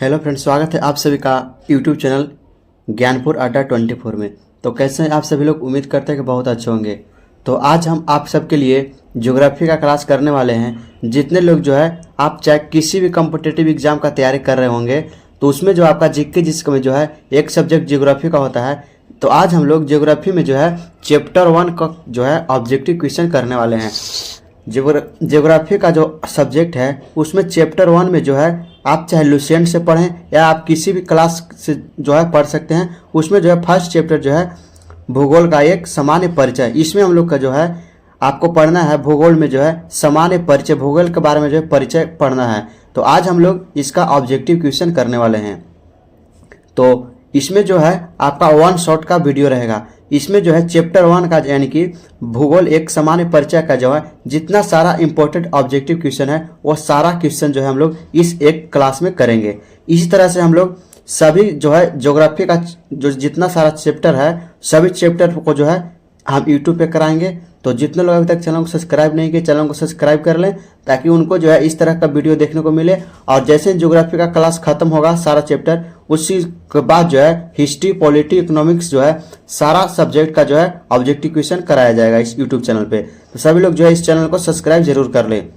Hello friends, स्वागत है आप सभी का यूट्यूब चैनल ज्ञानपुर अड्डा 24 में। तो कैसे हैं आप सभी लोग? उम्मीद करते हैं कि बहुत अच्छे होंगे। तो आज हम आप सबके लिए ज्योग्राफी का क्लास करने वाले हैं। जितने लोग जो है आप चाहे किसी भी कॉम्पिटिटिव एग्जाम का तैयारी कर रहे होंगे तो उसमें जो आपका जीके जिसमें जो है एक सब्जेक्ट ज्योग्राफी का होता है। तो आज हम लोग ज्योग्राफी में जो है चैप्टर 1 का जो है ऑब्जेक्टिव क्वेश्चन करने वाले हैं। ज्योग्राफी का जो सब्जेक्ट है उसमें चैप्टर 1 में जो है आप चाहे लुसेंट से पढ़ें या आप किसी भी क्लास से जो है पढ़ सकते हैं। उसमें जो है फर्स्ट चैप्टर जो है भूगोल का एक सामान्य परिचय। इसमें हम लोग का जो है आपको पढ़ना है भूगोल में जो है सामान्य परिचय, भूगोल के बारे में जो है परिचय पढ़ना है। तो आज हम लोग इसका ऑब्जेक्टिव क्वेश्चन करने वाले हैं। तो इसमें जो है आपका 1 शॉट का वीडियो रहेगा। इसमें जो है चैप्टर 1 का यानी कि भूगोल एक सामान्य परिचय का जो है जितना सारा इंपॉर्टेंट ऑब्जेक्टिव क्वेश्चन है वो सारा क्वेश्चन जो है हम लोग इस एक क्लास में करेंगे। इसी तरह से हम लोग सभी जो है ज्योग्राफी का जो जितना सारा चैप्टर है सभी चैप्टर को जो है हम यूट्यूब पे कराएंगे। तो जितने लोग अभी तक चैनल को सब्सक्राइब नहीं किए चैनल को सब्सक्राइब कर लें ताकि उनको जो है इस तरह का वीडियो देखने को मिले। और जैसे ज्योग्राफी का क्लास खत्म होगा सारा चैप्टर, उसी के बाद जो है हिस्ट्री, पॉलिटी, इकोनॉमिक्स जो है सारा सब्जेक्ट का जो है ऑब्जेक्टिव क्वेश्चन कराया जाएगा इस यूट्यूब चैनल पे। तो सभी लोग जो है इस चैनल को सब्सक्राइब जरूर कर लें।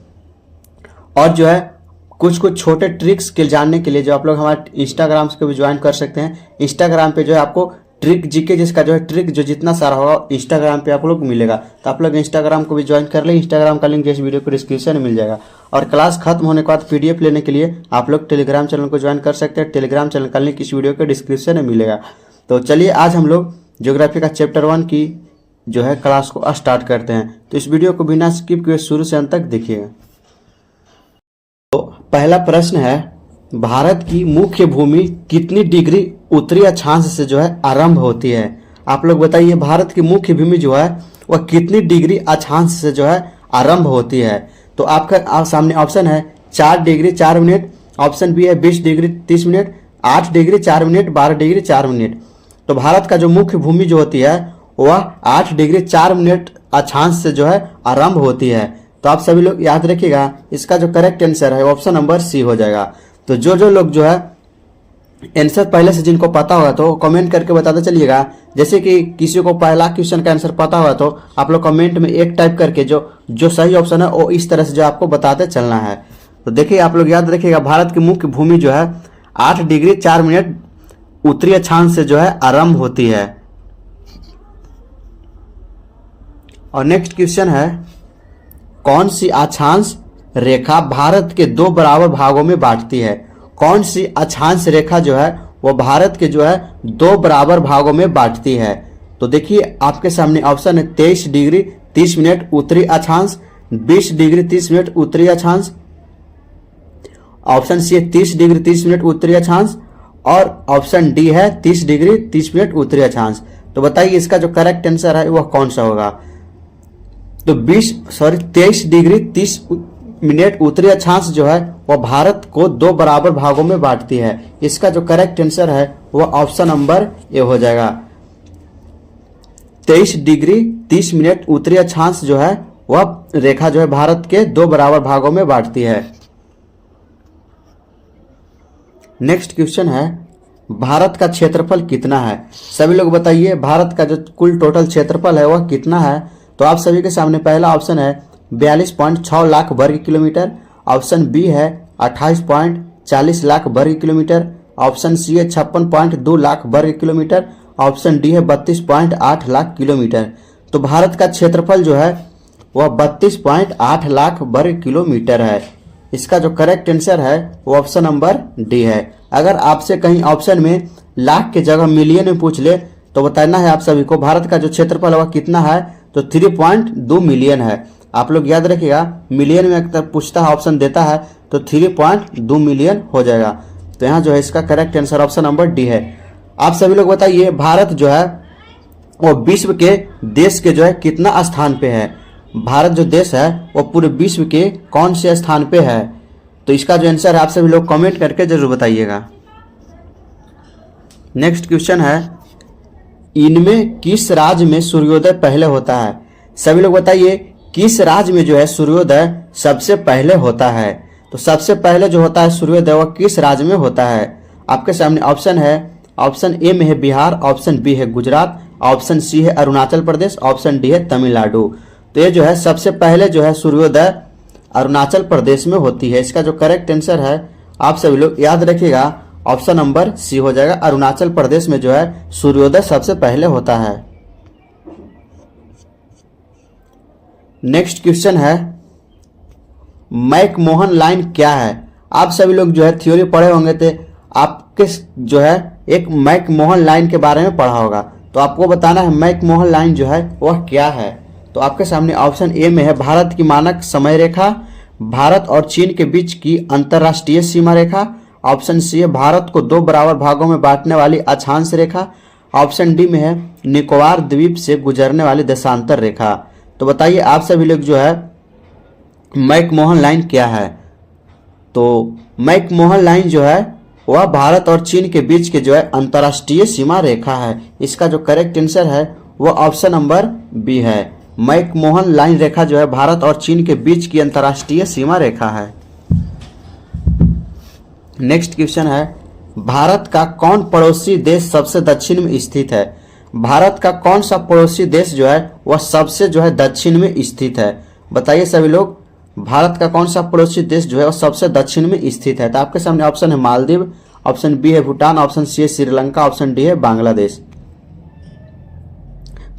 और जो है कुछ छोटे ट्रिक्स के जानने के लिए जो आप लोग हमारे इंस्टाग्राम को भी ज्वाइन कर सकते हैं। इंस्टाग्राम पे जो है आपको ट्रिक जीके जिसका जो है ट्रिक जो जितना सारा होगा इंस्टाग्राम पे आप लोग मिलेगा। तो आप लोग इंस्टाग्राम को भी ज्वाइन कर ले। इंस्टाग्राम का लिंक इस वीडियो को डिस्क्रिप्शन में मिल जाएगा। और क्लास खत्म होने के बाद पीडीएफ लेने के लिए आप लोग टेलीग्राम चैनल को ज्वाइन कर सकते हैं। टेलीग्राम चैनल का लिंक इस वीडियो के डिस्क्रिप्शन में मिलेगा। तो चलिए आज हम लोग ज्योग्राफी का चैप्टर 1 की जो है क्लास को स्टार्ट करते हैं। तो इस वीडियो को बिना स्किप किए शुरू से अंत तक देखिएगा। तो पहला प्रश्न है, भारत की मुख्य भूमि कितनी डिग्री उत्तरी अक्षांश से जो है आरंभ होती है? आप लोग बताइए भारत की मुख्य भूमि जो है वह कितनी डिग्री अक्षांश से जो है आरंभ होती है? तो आपका सामने ऑप्शन है 4 डिग्री 4 मिनट, ऑप्शन बी है 20 degree 30 minute, 8 degree 4 minute, 12 degree 4 minute. तो भारत का जो मुख्य भूमि जो होती है वह 8 डिग्री 4 मिनट अक्षांश से जो है आरंभ होती है। तो आप सभी लोग याद रखिएगा इसका जो करेक्ट आंसर है ऑप्शन नंबर सी हो जाएगा। तो जो लोग जो है आंसर पहले से जिनको पता होगा तो कमेंट करके बताते चलिएगा। जैसे कि किसी को पहला क्वेश्चन का आंसर पता होगा तो आप लोग कमेंट में एक टाइप करके जो सही ऑप्शन है वो इस तरह से जो आपको बताते चलना है। तो देखिए आप लोग याद रखिएगा भारत की मुख्य भूमि जो है 8 डिग्री 4 मिनट उत्तरी अक्षांश से जो है आरंभ होती है। और नेक्स्ट क्वेश्चन है, कौन सी अक्षांश रेखा भारत के 2 बराबर भागों में बांटती है? कौन सी अक्षांश रेखा जो है वो भारत के जो है 2 बराबर भागों में बांटती है? तो देखिए आपके सामने ऑप्शन है 23 डिग्री 30 मिनट उत्तरी अक्षांश, 20 डिग्री 30 मिनट उत्तरी अक्षांश, ऑप्शन सी है 30 डिग्री 30 मिनट उत्तरी अक्षांश, और ऑप्शन डी है 30 डिग्री 30 मिनट उत्तरी अक्षांश। तो बताइए इसका जो करेक्ट आंसर है वह कौन सा होगा? तो 23 डिग्री 30 मिनट उत्तरी अक्षांश जो है वह भारत को 2 बराबर भागों में बांटती है। इसका जो करेक्ट आंसर है वह ऑप्शन नंबर ए हो जाएगा। 23 डिग्री 30 मिनट उत्तरी अक्षांश जो है वह रेखा जो है भारत के 2 बराबर भागों में बांटती है। नेक्स्ट क्वेश्चन है, भारत का क्षेत्रफल कितना है? सभी लोग बताइए भारत का जो कुल टोटल क्षेत्रफल है वह कितना है? तो आप सभी के सामने पहला ऑप्शन है 42.6 लाख वर्ग किलोमीटर, ऑप्शन बी है 28.40 लाख वर्ग किलोमीटर, ऑप्शन सी है 56.2 लाख वर्ग किलोमीटर, ऑप्शन डी है 32.8 लाख किलोमीटर। तो भारत का क्षेत्रफल जो है वह 32.8 लाख वर्ग किलोमीटर है। इसका जो करेक्ट आंसर है वो ऑप्शन नंबर डी है। अगर आपसे कहीं ऑप्शन में लाख के जगह मिलियन में पूछ ले तो बताना है आप सभी को भारत का जो क्षेत्रफल वह कितना है? तो 3.2 मिलियन है। आप लोग याद रखिएगा मिलियन में अगर पूछता है ऑप्शन देता है तो 3.2 मिलियन हो जाएगा। तो यहाँ जो है इसका correct answer option number D है। आप सभी लोग बताइए भारत जो है वो विश्व के देश के जो है कितना स्थान पे है? भारत जो देश है वो पूरे विश्व के कौन से स्थान पे है? तो इसका जो आंसर है आप सभी लोग कमेंट करके जरूर बताइएगा। नेक्स्ट क्वेश्चन है, इनमें किस राज्य में सूर्योदय पहले होता है? सभी लोग बताइए किस राज्य में जो है सूर्योदय सबसे पहले होता है? तो सबसे पहले जो होता है सूर्योदय वह किस राज्य में होता है? आपके सामने ऑप्शन है, ऑप्शन ए में है बिहार, ऑप्शन बी है गुजरात, ऑप्शन सी है अरुणाचल प्रदेश, ऑप्शन डी है तमिलनाडु। तो ये जो है सबसे पहले जो है सूर्योदय अरुणाचल प्रदेश में होती है। इसका जो करेक्ट आंसर है आप सभी लोग याद रखिएगा, ऑप्शन नंबर सी हो जाएगा। अरुणाचल प्रदेश में जो है सूर्योदय सबसे पहले होता है। नेक्स्ट क्वेश्चन है, मैकमोहन लाइन क्या है? आप सभी लोग जो है थ्योरी पढ़े होंगे तो आपके जो है एक मैकमोहन लाइन के बारे में पढ़ा होगा, तो आपको बताना है मैकमोहन लाइन जो है वह क्या है। तो आपके सामने ऑप्शन ए में है भारत की मानक समय रेखा, भारत और चीन के बीच की अंतरराष्ट्रीय सीमा रेखा, ऑप्शन सी है भारत को 2 बराबर भागों में बांटने वाली अक्षांश रेखा, ऑप्शन डी में है निकोबार द्वीप से गुजरने वाली देशांतर रेखा। तो बताइए आप सभी लोग जो है मैकमोहन लाइन क्या है? तो मैकमोहन लाइन जो है वह भारत और चीन के बीच के जो है अंतरराष्ट्रीय सीमा रेखा है। इसका जो करेक्ट आंसर है वह ऑप्शन नंबर बी है। मैकमोहन लाइन रेखा जो है भारत और चीन के बीच की अंतरराष्ट्रीय सीमा रेखा है। नेक्स्ट क्वेश्चन है, भारत का कौन पड़ोसी देश सबसे दक्षिण में स्थित है? भारत का कौन सा पड़ोसी देश जो है वह सबसे जो है दक्षिण में स्थित है? बताइए सभी लोग, भारत का कौन सा पड़ोसी देश जो है वह सबसे दक्षिण में स्थित है? तो आपके सामने ऑप्शन है मालदीव, ऑप्शन बी है भूटान, ऑप्शन सी है श्रीलंका, ऑप्शन डी है बांग्लादेश।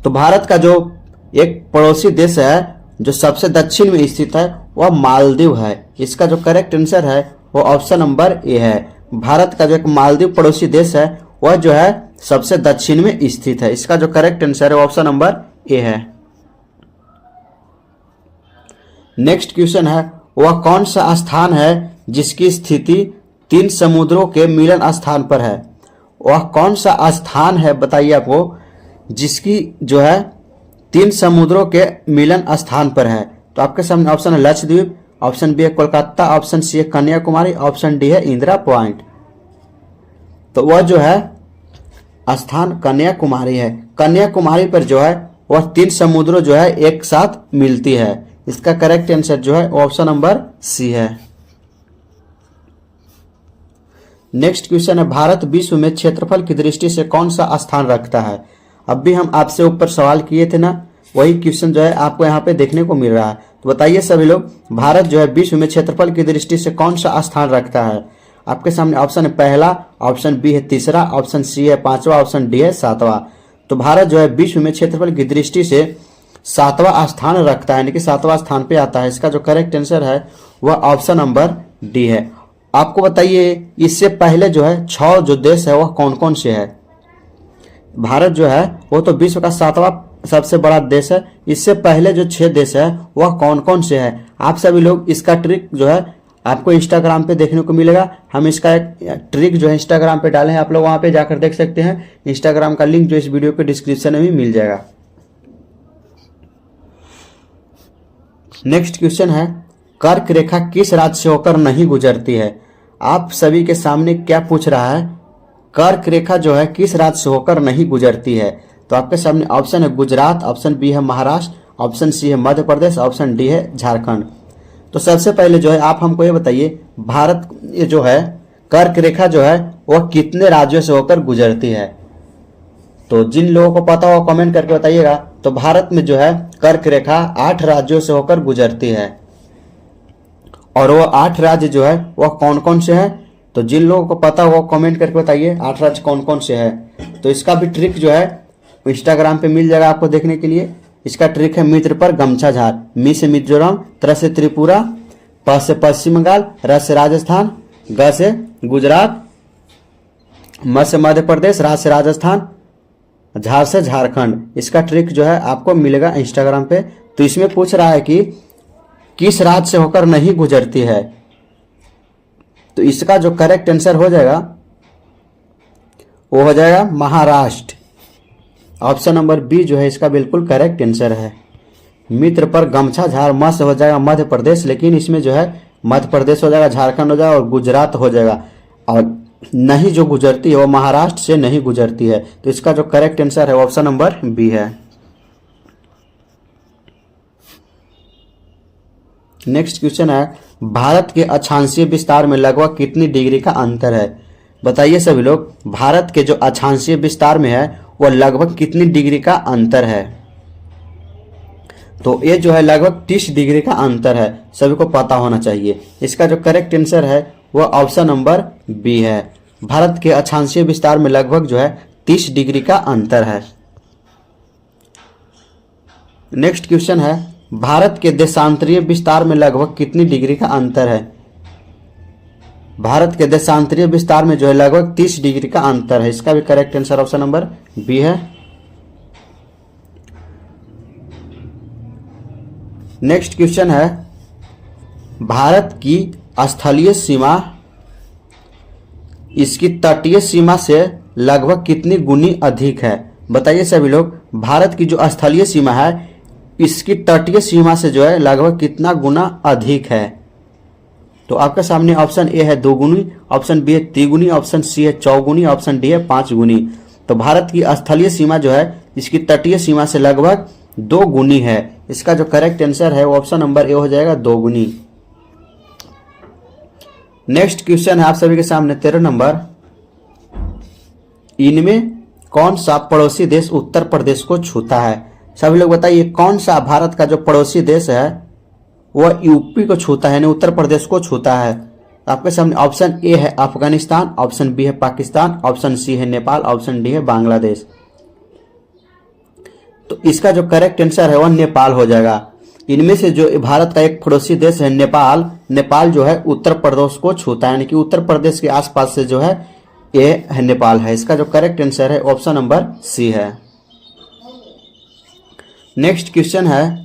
तो भारत का जो एक पड़ोसी देश है जो सबसे दक्षिण में स्थित है वह मालदीव है। इसका जो करेक्ट आंसर है वो ऑप्शन नंबर ए है। भारत का जो एक मालदीव पड़ोसी देश है वह जो है सबसे दक्षिण में स्थित है। इसका जो करेक्ट आंसर है ऑप्शन नंबर ए है। नेक्स्ट क्वेश्चन है, वह कौन सा स्थान है जिसकी स्थिति 3 समुद्रों के मिलन स्थान पर है? वह कौन सा स्थान है बताइए आपको जिसकी जो है 3 समुद्रों के मिलन स्थान पर है? तो आपके सामने ऑप्शन है लक्षद्वीप, ऑप्शन बी है कोलकाता, ऑप्शन सी है कन्याकुमारी, ऑप्शन डी है इंदिरा पॉइंट। तो वह जो है स्थान कन्याकुमारी है। कन्याकुमारी पर जो है वह 3 समुद्रों जो है एक साथ मिलती है। इसका करेक्ट आंसर जो है ऑप्शन नंबर सी है। नेक्स्ट क्वेश्चन है, भारत विश्व में क्षेत्रफल की दृष्टि से कौन सा स्थान रखता है? अब भी हम आपसे ऊपर सवाल किए थे ना, वही क्वेश्चन जो है आपको यहाँ पे देखने को मिल रहा है। तो बताइए सभी लोग, भारत जो है विश्व में क्षेत्रफल की दृष्टि से कौन सा स्थान रखता है? आपके सामने ऑप्शन है पहला, ऑप्शन बी है तीसरा, ऑप्शन सी है 5वां, ऑप्शन डी है 7वां। तो भारत जो है विश्व में क्षेत्रफल की दृष्टि से 7वां स्थान रखता है, यानी कि 7वां स्थान पे आता है। इसका जो करेक्ट आंसर है वह ऑप्शन नंबर डी है। आपको बताइए इससे पहले जो है 6 जो देश है वह कौन कौन से है? भारत जो है वो तो विश्व का 7वां सबसे बड़ा देश है। इससे पहले जो 6 देश है वह कौन कौन से है? आप सभी लोग इसका ट्रिक जो है आपको इंस्टाग्राम पे देखने को मिलेगा। हम इसका एक ट्रिक जो है इंस्टाग्राम पे डाले हैं, आप लोग वहां पे जाकर देख सकते हैं। इंस्टाग्राम का लिंक जो इस वीडियो के डिस्क्रिप्शन में भी मिल जाएगा। नेक्स्ट क्वेश्चन है, कर्क रेखा किस राज्य से होकर नहीं गुजरती है? आप सभी के सामने क्या पूछ रहा है, कर्क रेखा जो है किस राज्य से होकर नहीं गुजरती है? तो आपके सामने ऑप्शन है गुजरात, ऑप्शन बी है महाराष्ट्र, ऑप्शन सी है मध्य प्रदेश, ऑप्शन डी है झारखंड। तो सबसे पहले जो है आप हमको ये बताइए, भारत ये जो है कर्क रेखा जो है वह कितने राज्यों से होकर गुजरती है? तो जिन लोगों को पता हो कमेंट करके बताइएगा। तो भारत में जो है कर्क रेखा 8 राज्यों से होकर गुजरती है, और वो 8 राज्य जो है वह कौन कौन से हैं? तो जिन लोगों को पता हो कमेंट करके बताइए 8 राज्य कौन कौन से हैं। तो इसका भी ट्रिक जो है इंस्टाग्राम पे मिल जाएगा आपको देखने के लिए। इसका ट्रिक है मित्र पर गमछा झार। मी से मिजोरम, त्र से त्रिपुरा, प से पश्चिम बंगाल, र से राजस्थान, ग से गुजरात, म से मध्य प्रदेश, रा से राजस्थान, झार से झारखंड। इसका ट्रिक जो है आपको मिलेगा इंस्टाग्राम पे। तो इसमें पूछ रहा है कि किस राज्य से होकर नहीं गुजरती है? तो इसका जो करेक्ट आंसर हो जाएगा वो हो जाएगा महाराष्ट्र। ऑप्शन नंबर बी जो है इसका बिल्कुल करेक्ट आंसर है। मित्र पर गमछा झार म से हो जाएगा मध्य प्रदेश, लेकिन इसमें जो है मध्य प्रदेश हो जाएगा, झारखंड हो जाएगा और गुजरात हो जाएगा, और नहीं जो गुजरती है वो महाराष्ट्र से नहीं गुजरती है। तो इसका जो करेक्ट आंसर है ऑप्शन नंबर बी है। नेक्स्ट क्वेश्चन है, भारत के अक्षांशीय विस्तार में लगभग कितनी डिग्री का अंतर है? बताइए सभी लोग, भारत के जो अक्षांशीय विस्तार में है वह लगभग कितनी डिग्री का अंतर है? तो ये जो है लगभग 30 डिग्री का अंतर है, सभी को पता होना चाहिए। इसका जो करेक्ट आंसर है वह ऑप्शन नंबर बी है। भारत के अक्षांशीय विस्तार में लगभग जो है 30 डिग्री का अंतर है। नेक्स्ट क्वेश्चन है, भारत के देशांतरीय विस्तार में लगभग कितनी डिग्री का अंतर है? भारत के देशांतरीय विस्तार में जो है लगभग 30 डिग्री का अंतर है। इसका भी correct answer option number B है। नेक्स्ट क्वेश्चन है, भारत की स्थलीय सीमा इसकी तटीय सीमा से लगभग कितनी गुनी अधिक है? बताइए सभी लोग, भारत की जो स्थलीय सीमा है इसकी तटीय सीमा से जो है लगभग कितना गुना अधिक है? तो आपके सामने ऑप्शन ए है 2 गुनी, ऑप्शन बी है 3 गुनी, ऑप्शन सी है 4 गुनी, ऑप्शन डी है 5 गुनी। तो भारत की स्थलीय सीमा जो है इसकी तटीय सीमा से लगभग 2 गुनी है। इसका जो करेक्ट आंसर है वो ऑप्शन नंबर ए हो जाएगा 2 गुनी। नेक्स्ट क्वेश्चन है आप सभी के सामने 13 नंबर, इनमें कौन सा पड़ोसी देश उत्तर प्रदेश को छूता है? सभी लोग बताइए, कौन सा भारत का जो पड़ोसी देश है वह यूपी को छूता है, यानी उत्तर प्रदेश को छूता है? आपके सामने ऑप्शन ए है अफगानिस्तान, ऑप्शन बी है पाकिस्तान, ऑप्शन सी है नेपाल, ऑप्शन डी है बांग्लादेश। तो इसका जो करेक्ट आंसर है वह नेपाल हो जाएगा। इनमें से जो भारत का एक पड़ोसी देश है नेपाल, नेपाल जो है उत्तर प्रदेश को छूता है, यानी कि उत्तर प्रदेश के आसपास से जो है ये है नेपाल है। इसका जो करेक्ट आंसर है ऑप्शन नंबर सी है। नेक्स्ट क्वेश्चन है,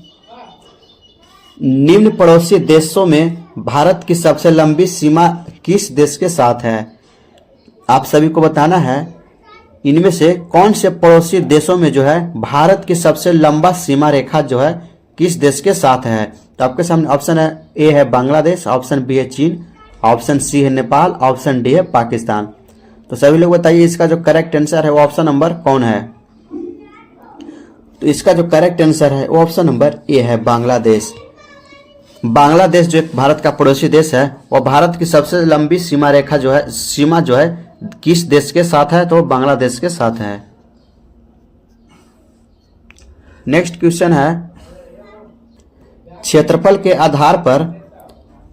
निम्न पड़ोसी देशों में भारत की सबसे लंबी सीमा किस देश के साथ है? आप सभी को बताना है इनमें से कौन से पड़ोसी देशों में जो है भारत की सबसे लंबा सीमा रेखा जो है किस देश के साथ है? तो आपके सामने ऑप्शन है ए है बांग्लादेश, ऑप्शन बी है चीन, ऑप्शन सी है नेपाल, ऑप्शन डी है पाकिस्तान। तो सभी लोग बताइए इसका जो करेक्ट आंसर है वो ऑप्शन नंबर कौन है? तो इसका जो करेक्ट आंसर है वो ऑप्शन नंबर ए है बांग्लादेश। बांग्लादेश जो एक भारत का पड़ोसी देश है वह भारत की सबसे लंबी सीमा रेखा जो है सीमा जो है किस देश के साथ है? तो बांग्लादेश के साथ है। नेक्स्ट क्वेश्चन है, क्षेत्रफल के आधार पर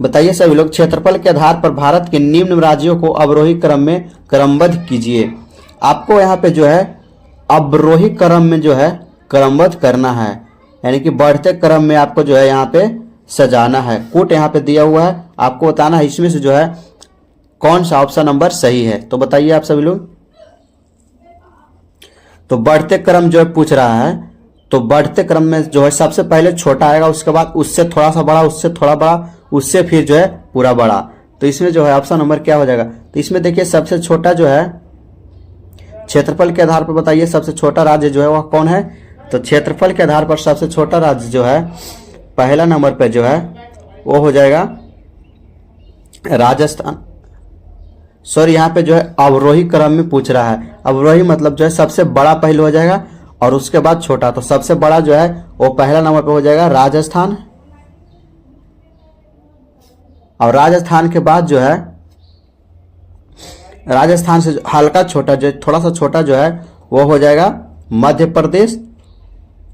बताइए सभी लोग, क्षेत्रफल के आधार पर भारत के निम्न राज्यों को अवरोही क्रम में क्रमबद्ध कीजिए। आपको यहाँ पे जो है अवरोही क्रम में जो है क्रमबद्ध करना है, यानी कि बढ़ते क्रम में आपको जो है यहाँ पे सजाना है। कोट यहाँ पे दिया हुआ है, आपको बताना है इसमें से जो है कौन सा ऑप्शन नंबर सही है। तो बताइए आप सभी लोग। तो बढ़ते क्रम जो है पूछ रहा है, तो बढ़ते क्रम में जो है सबसे पहले छोटा आएगा, उसके बाद उससे थोड़ा सा बड़ा, उससे थोड़ा बड़ा, उससे फिर जो है पूरा बड़ा। तो इसमें जो है ऑप्शन नंबर क्या हो जाएगा? तो इसमें देखिए सबसे छोटा जो है क्षेत्रफल के आधार पर बताइए सबसे छोटा राज्य जो है वह कौन है? तो क्षेत्रफल के आधार पर सबसे छोटा राज्य जो है पहला नंबर पे जो है वो हो जाएगा राजस्थान। सॉरी, यहाँ पे जो है अवरोही क्रम में पूछ रहा है। अवरोही मतलब जो है सबसे बड़ा पहले हो जाएगा और उसके बाद छोटा। तो सबसे बड़ा जो है वो पहला नंबर पे हो जाएगा राजस्थान, और राजस्थान के बाद जो है राजस्थान से हल्का छोटा जो थोड़ा सा छोटा जो है वो हो जाएगा मध्य प्रदेश,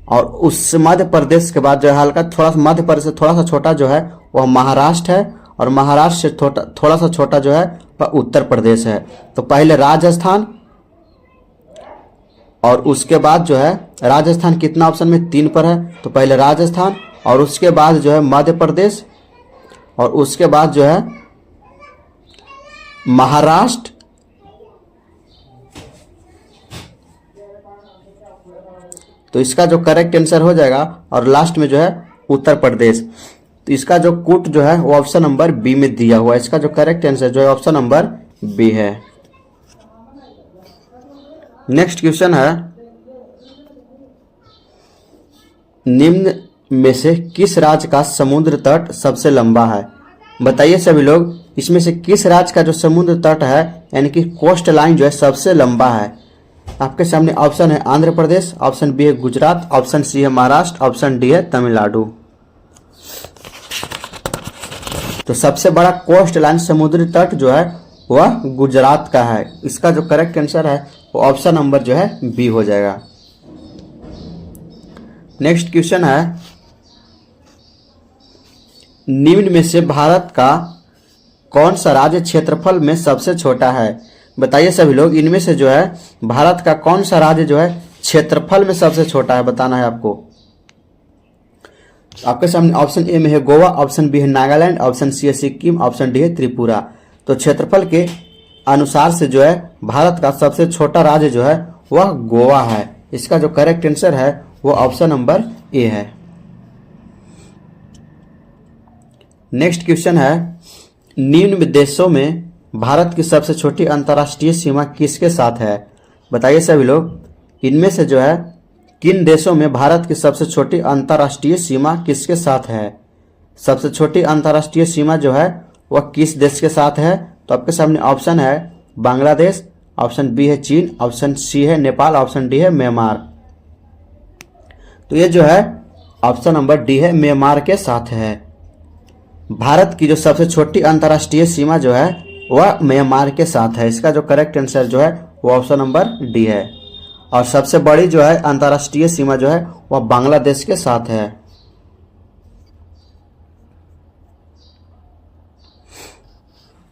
और उस मध्य प्रदेश के बाद जो है हल्का थोड़ा सा मध्य प्रदेश से थोड़ा सा छोटा जो है वह महाराष्ट्र है, और महाराष्ट्र से थोड़ा सा छोटा जो है वह उत्तर प्रदेश है। तो पहले राजस्थान और उसके बाद जो है राजस्थान कितना ऑप्शन में 3 पर है, तो पहले राजस्थान और उसके बाद जो है मध्य प्रदेश और उसके बाद जो है महाराष्ट्र, तो इसका जो करेक्ट आंसर हो जाएगा, और लास्ट में जो है उत्तर प्रदेश। तो इसका जो कूट जो है वो ऑप्शन नंबर बी में दिया हुआ है। इसका जो करेक्ट आंसर जो है ऑप्शन नंबर बी है। नेक्स्ट क्वेश्चन है, निम्न में से किस राज्य का समुद्र तट सबसे लंबा है? बताइए सभी लोग, इसमें से किस राज्य का जो समुद्र तट है यानी कि कोस्ट लाइन जो है सबसे लंबा है? आपके सामने ऑप्शन है आंध्र प्रदेश, ऑप्शन बी है गुजरात, ऑप्शन सी है महाराष्ट्र, ऑप्शन डी है तमिलनाडु। तो सबसे बड़ा कोस्ट लाइन समुद्री तट जो है वह गुजरात का है। इसका जो करेक्ट आंसर है वो ऑप्शन नंबर जो है बी हो जाएगा। नेक्स्ट क्वेश्चन है, निम्न में से भारत का कौन सा राज्य क्षेत्रफल में सबसे छोटा है? बताइए सभी लोग, इनमें से जो है भारत का कौन सा राज्य जो है क्षेत्रफल में सबसे छोटा है, बताना है आपको। आपके सामने ऑप्शन ए में है गोवा, ऑप्शन बी है नागालैंड, ऑप्शन सी है सिक्किम, ऑप्शन डी है त्रिपुरा। तो क्षेत्रफल के अनुसार से जो है भारत का सबसे छोटा राज्य जो है वह गोवा है। इसका जो करेक्ट आंसर है वो ऑप्शन नंबर ए है। नेक्स्ट क्वेश्चन है, निम्न देशों में भारत की सबसे छोटी अंतर्राष्ट्रीय सीमा किसके साथ है? बताइए सभी लोग, इनमें से जो है किन देशों में भारत की सबसे छोटी अंतर्राष्ट्रीय सीमा किसके साथ है? सबसे छोटी अंतर्राष्ट्रीय सीमा जो है वह किस देश के साथ है? तो आपके सामने ऑप्शन है बांग्लादेश, ऑप्शन बी है चीन, ऑप्शन सी है नेपाल, ऑप्शन डी है म्यांमार। तो ये जो है ऑप्शन नंबर डी है, म्यांमार के साथ है। भारत की जो सबसे छोटी अंतर्राष्ट्रीय सीमा जो है वह म्यांमार के साथ है। इसका जो करेक्ट आंसर जो है वो ऑप्शन नंबर डी है। और सबसे बड़ी जो है अंतर्राष्ट्रीय सीमा जो है वह बांग्लादेश के साथ है।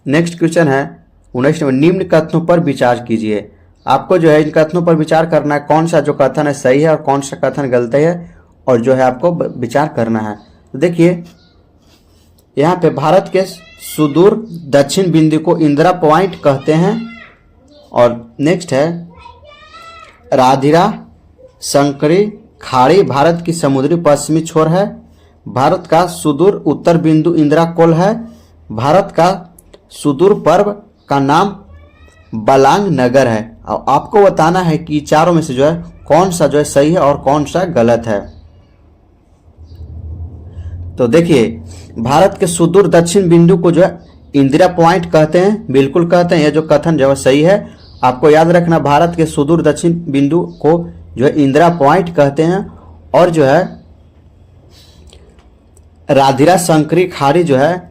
नेक्स्ट क्वेश्चन है 19 में, निम्न कथनों पर विचार कीजिए। आपको जो है इन कथनों पर विचार करना है, कौन सा जो कथन है सही है और कौन सा कथन गलत है, और जो है आपको विचार करना है। तो देखिए यहाँ पे भारत के सुदूर दक्षिण बिंदु को इंदिरा पॉइंट कहते हैं। और नेक्स्ट है राधिरा संकरी खाड़ी भारत की समुद्री पश्चिमी छोर है। भारत का सुदूर उत्तर बिंदु इंदिरा कोल है। भारत का सुदूर पर्व का नाम बलांग नगर है। और आपको बताना है कि चारों में से जो है कौन सा जो है सही है और कौन सा गलत है। तो देखिए भारत के सुदूर दक्षिण बिंदु को जो है इंदिरा पॉइंट कहते हैं, बिल्कुल कहते हैं। यह जो कथन जो है सही है। आपको याद रखना, भारत के सुदूर दक्षिण बिंदु को जो है इंदिरा पॉइंट कहते हैं। और जो है राधिरा संकरी खाड़ी जो है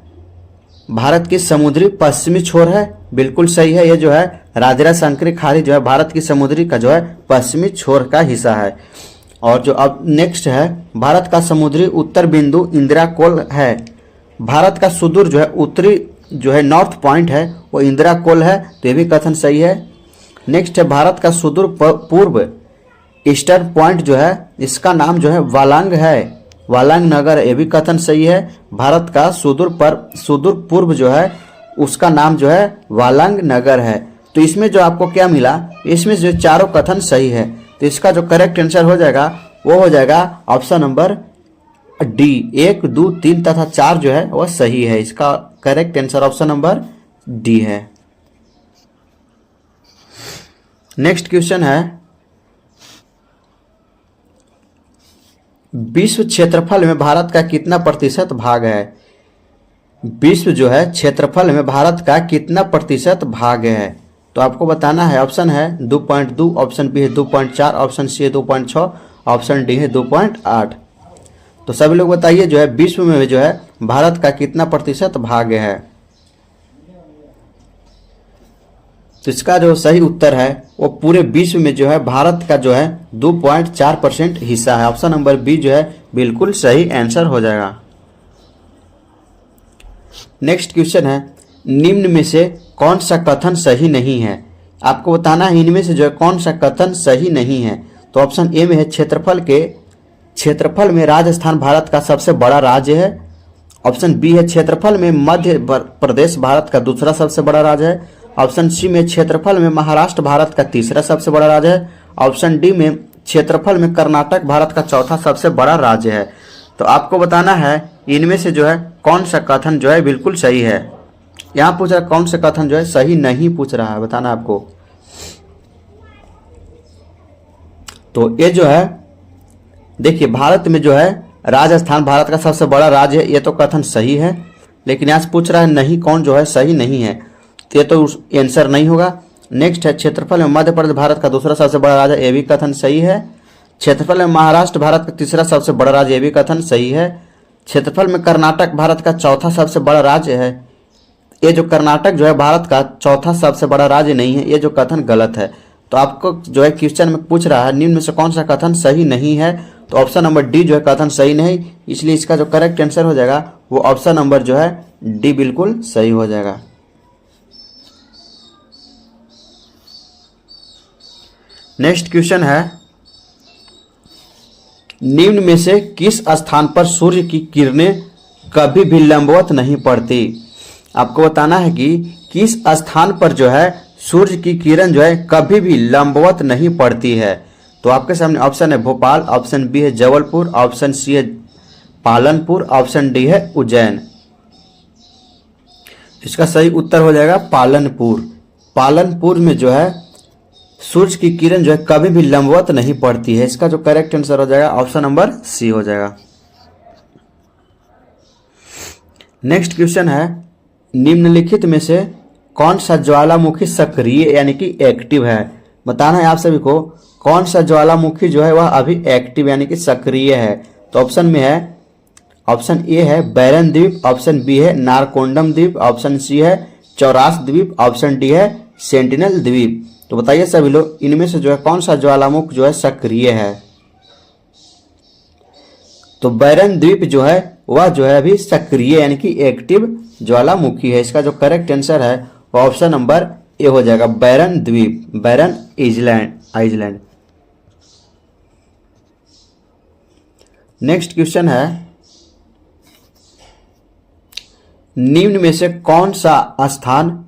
भारत की समुद्री पश्चिमी छोर है, बिल्कुल सही है। यह जो है राधिरा संकरी खाड़ी जो है भारत की समुद्री का जो है पश्चिमी छोर का हिस्सा है। और जो अब नेक्स्ट है, भारत का समुद्री उत्तर बिंदु इंदिरा कोल है। भारत का सुदूर जो है उत्तरी जो है नॉर्थ पॉइंट है वो इंदिरा कोल है, तो ये भी कथन सही है। नेक्स्ट है भारत का सुदूर पूर्व ईस्टर्न पॉइंट जो है इसका नाम जो है वालांग है, वालांग नगर है, ये भी कथन सही है। भारत का सुदूर पूर्व जो है उसका नाम जो है वालांग नगर है। तो इसमें जो आपको क्या मिला, इसमें जो चारों कथन सही है। तो इसका जो करेक्ट आंसर हो जाएगा वो हो जाएगा ऑप्शन नंबर डी। 1, 2, 3 तथा 4 जो है वह सही है। इसका correct answer option number D है। नेक्स्ट क्वेश्चन है, विश्व क्षेत्रफल में भारत का कितना प्रतिशत भाग है? विश्व जो है क्षेत्रफल में भारत का कितना प्रतिशत भाग है? तो आपको बताना है, ऑप्शन है 2.2, ऑप्शन बी है 2.4, ऑप्शन सी है 2.6, ऑप्शन डी है 2.8। तो सभी लोग बताइए जो है विश्व में जो है भारत का कितना प्रतिशत भाग है? तो इसका जो सही उत्तर है वो पूरे विश्व में जो है भारत का जो है 2.4% हिस्सा है। ऑप्शन नंबर बी जो है बिल्कुल सही आंसर हो जाएगा। नेक्स्ट क्वेश्चन है, निम्न में से कौन सा कथन सही नहीं है? आपको बताना है इनमें से जो है कौन सा कथन सही नहीं है। तो ऑप्शन ए में है क्षेत्रफल में राजस्थान भारत का सबसे बड़ा राज्य है। ऑप्शन बी है क्षेत्रफल में मध्य प्रदेश भारत का दूसरा सबसे बड़ा राज्य है। ऑप्शन सी में क्षेत्रफल में महाराष्ट्र भारत का तीसरा सबसे बड़ा राज्य है। ऑप्शन डी में क्षेत्रफल में कर्नाटक भारत का चौथा सबसे बड़ा राज्य है। तो आपको बताना है इनमें से जो है कौन सा कथन जो है बिल्कुल सही है। यहाँ पूछ रहा है कौन सा कथन जो है सही नहीं पूछ रहा है, बताना आपको। तो ये जो है देखिए भारत में जो है राजस्थान भारत का सबसे बड़ा राज्य है, ये तो कथन सही है। लेकिन यहाँ से पूछ रहा है नहीं कौन जो है सही नहीं है, तो ये तो आंसर नहीं होगा। नेक्स्ट है क्षेत्रफल में मध्य प्रदेश भारत का दूसरा सबसे बड़ा राज्य, ये भी कथन सही है। क्षेत्रफल में महाराष्ट्र भारत का तीसरा सबसे बड़ा राज्य, ये भी कथन सही है। क्षेत्रफल में कर्नाटक भारत का चौथा सबसे बड़ा राज्य है। ये जो कर्नाटक जो है भारत का चौथा सबसे बड़ा राज्य नहीं है, ये जो कथन गलत है। तो आपको जो है क्वेश्चन में पूछ रहा है निम्न में से कौन सा कथन सही नहीं है, तो ऑप्शन नंबर डी जो है कथन सही नहीं, इसलिए इसका जो करेक्ट आंसर हो जाएगा वो ऑप्शन नंबर जो है डी बिल्कुल सही हो जाएगा। नेक्स्ट क्वेश्चन है, निम्न में से किस स्थान पर सूर्य की किरणें कभी भी लंबवत नहीं पड़ती। आपको बताना है कि किस स्थान पर जो है सूर्य की किरण जो है कभी भी लंबवत नहीं पड़ती है। तो आपके सामने ऑप्शन है भोपाल, ऑप्शन बी है जबलपुर, ऑप्शन सी है पालनपुर, ऑप्शन डी है उज्जैन। इसका सही उत्तर हो जाएगा पालनपुर। पालनपुर में जो है सूर्य की किरण जो है कभी भी लंबवत नहीं पड़ती है। इसका जो करेक्ट आंसर हो जाएगा ऑप्शन नंबर सी हो जाएगा। नेक्स्ट क्वेश्चन है, निम्नलिखित में से कौन सा ज्वालामुखी सक्रिय यानी कि एक्टिव है। बताना है आप सभी को कौन सा ज्वालामुखी जो है वह अभी एक्टिव यानी कि सक्रिय है। तो ऑप्शन में है, ऑप्शन ए है बैरन द्वीप, ऑप्शन बी है नारकोंडम द्वीप, ऑप्शन सी है चौरास द्वीप, ऑप्शन डी है सेंटिनल द्वीप। तो बताइए सभी लोग इनमें से जो है कौन सा ज्वालामुख जो है सक्रिय है। तो बैरन द्वीप जो है वह जो है अभी सक्रिय यानी कि एक्टिव ज्वालामुखी है। इसका जो करेक्ट आंसर है वो ऑप्शन नंबर ए हो जाएगा बैरन द्वीप, बैरन आइलैंड। नेक्स्ट क्वेश्चन है, निम्न में से कौन सा स्थान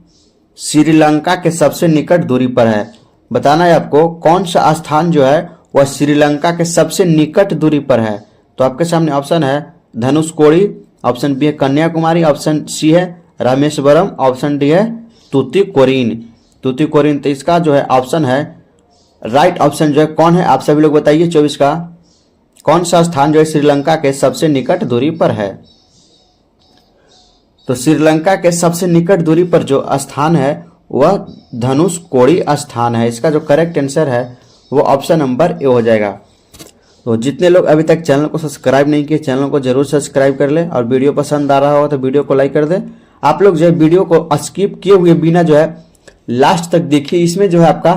श्रीलंका के सबसे निकट दूरी पर है। बताना है आपको कौन सा स्थान जो है वह श्रीलंका के सबसे निकट दूरी पर है। तो आपके सामने ऑप्शन है धनुषकोडी, ऑप्शन बी है कन्याकुमारी, ऑप्शन सी है रामेश्वरम, ऑप्शन डी है तूतीकोरिन। तो इसका जो है ऑप्शन है राइट ऑप्शन जो है कौन है आप सभी लोग बताइए 24 का कौन सा स्थान जो है श्रीलंका के सबसे निकट दूरी पर है। तो श्रीलंका के सबसे निकट दूरी पर जो स्थान है वह धनुषकोडी स्थान है। इसका जो करेक्ट आंसर है वो ऑप्शन नंबर ए हो जाएगा। तो जितने लोग अभी तक चैनल को सब्सक्राइब नहीं किए चैनल को जरूर सब्सक्राइब कर ले, और वीडियो पसंद आ रहा होगा तो वीडियो को लाइक कर दे। आप लोग जो है वीडियो को स्किप किए हुए बिना जो है लास्ट तक देखिए, इसमें जो है आपका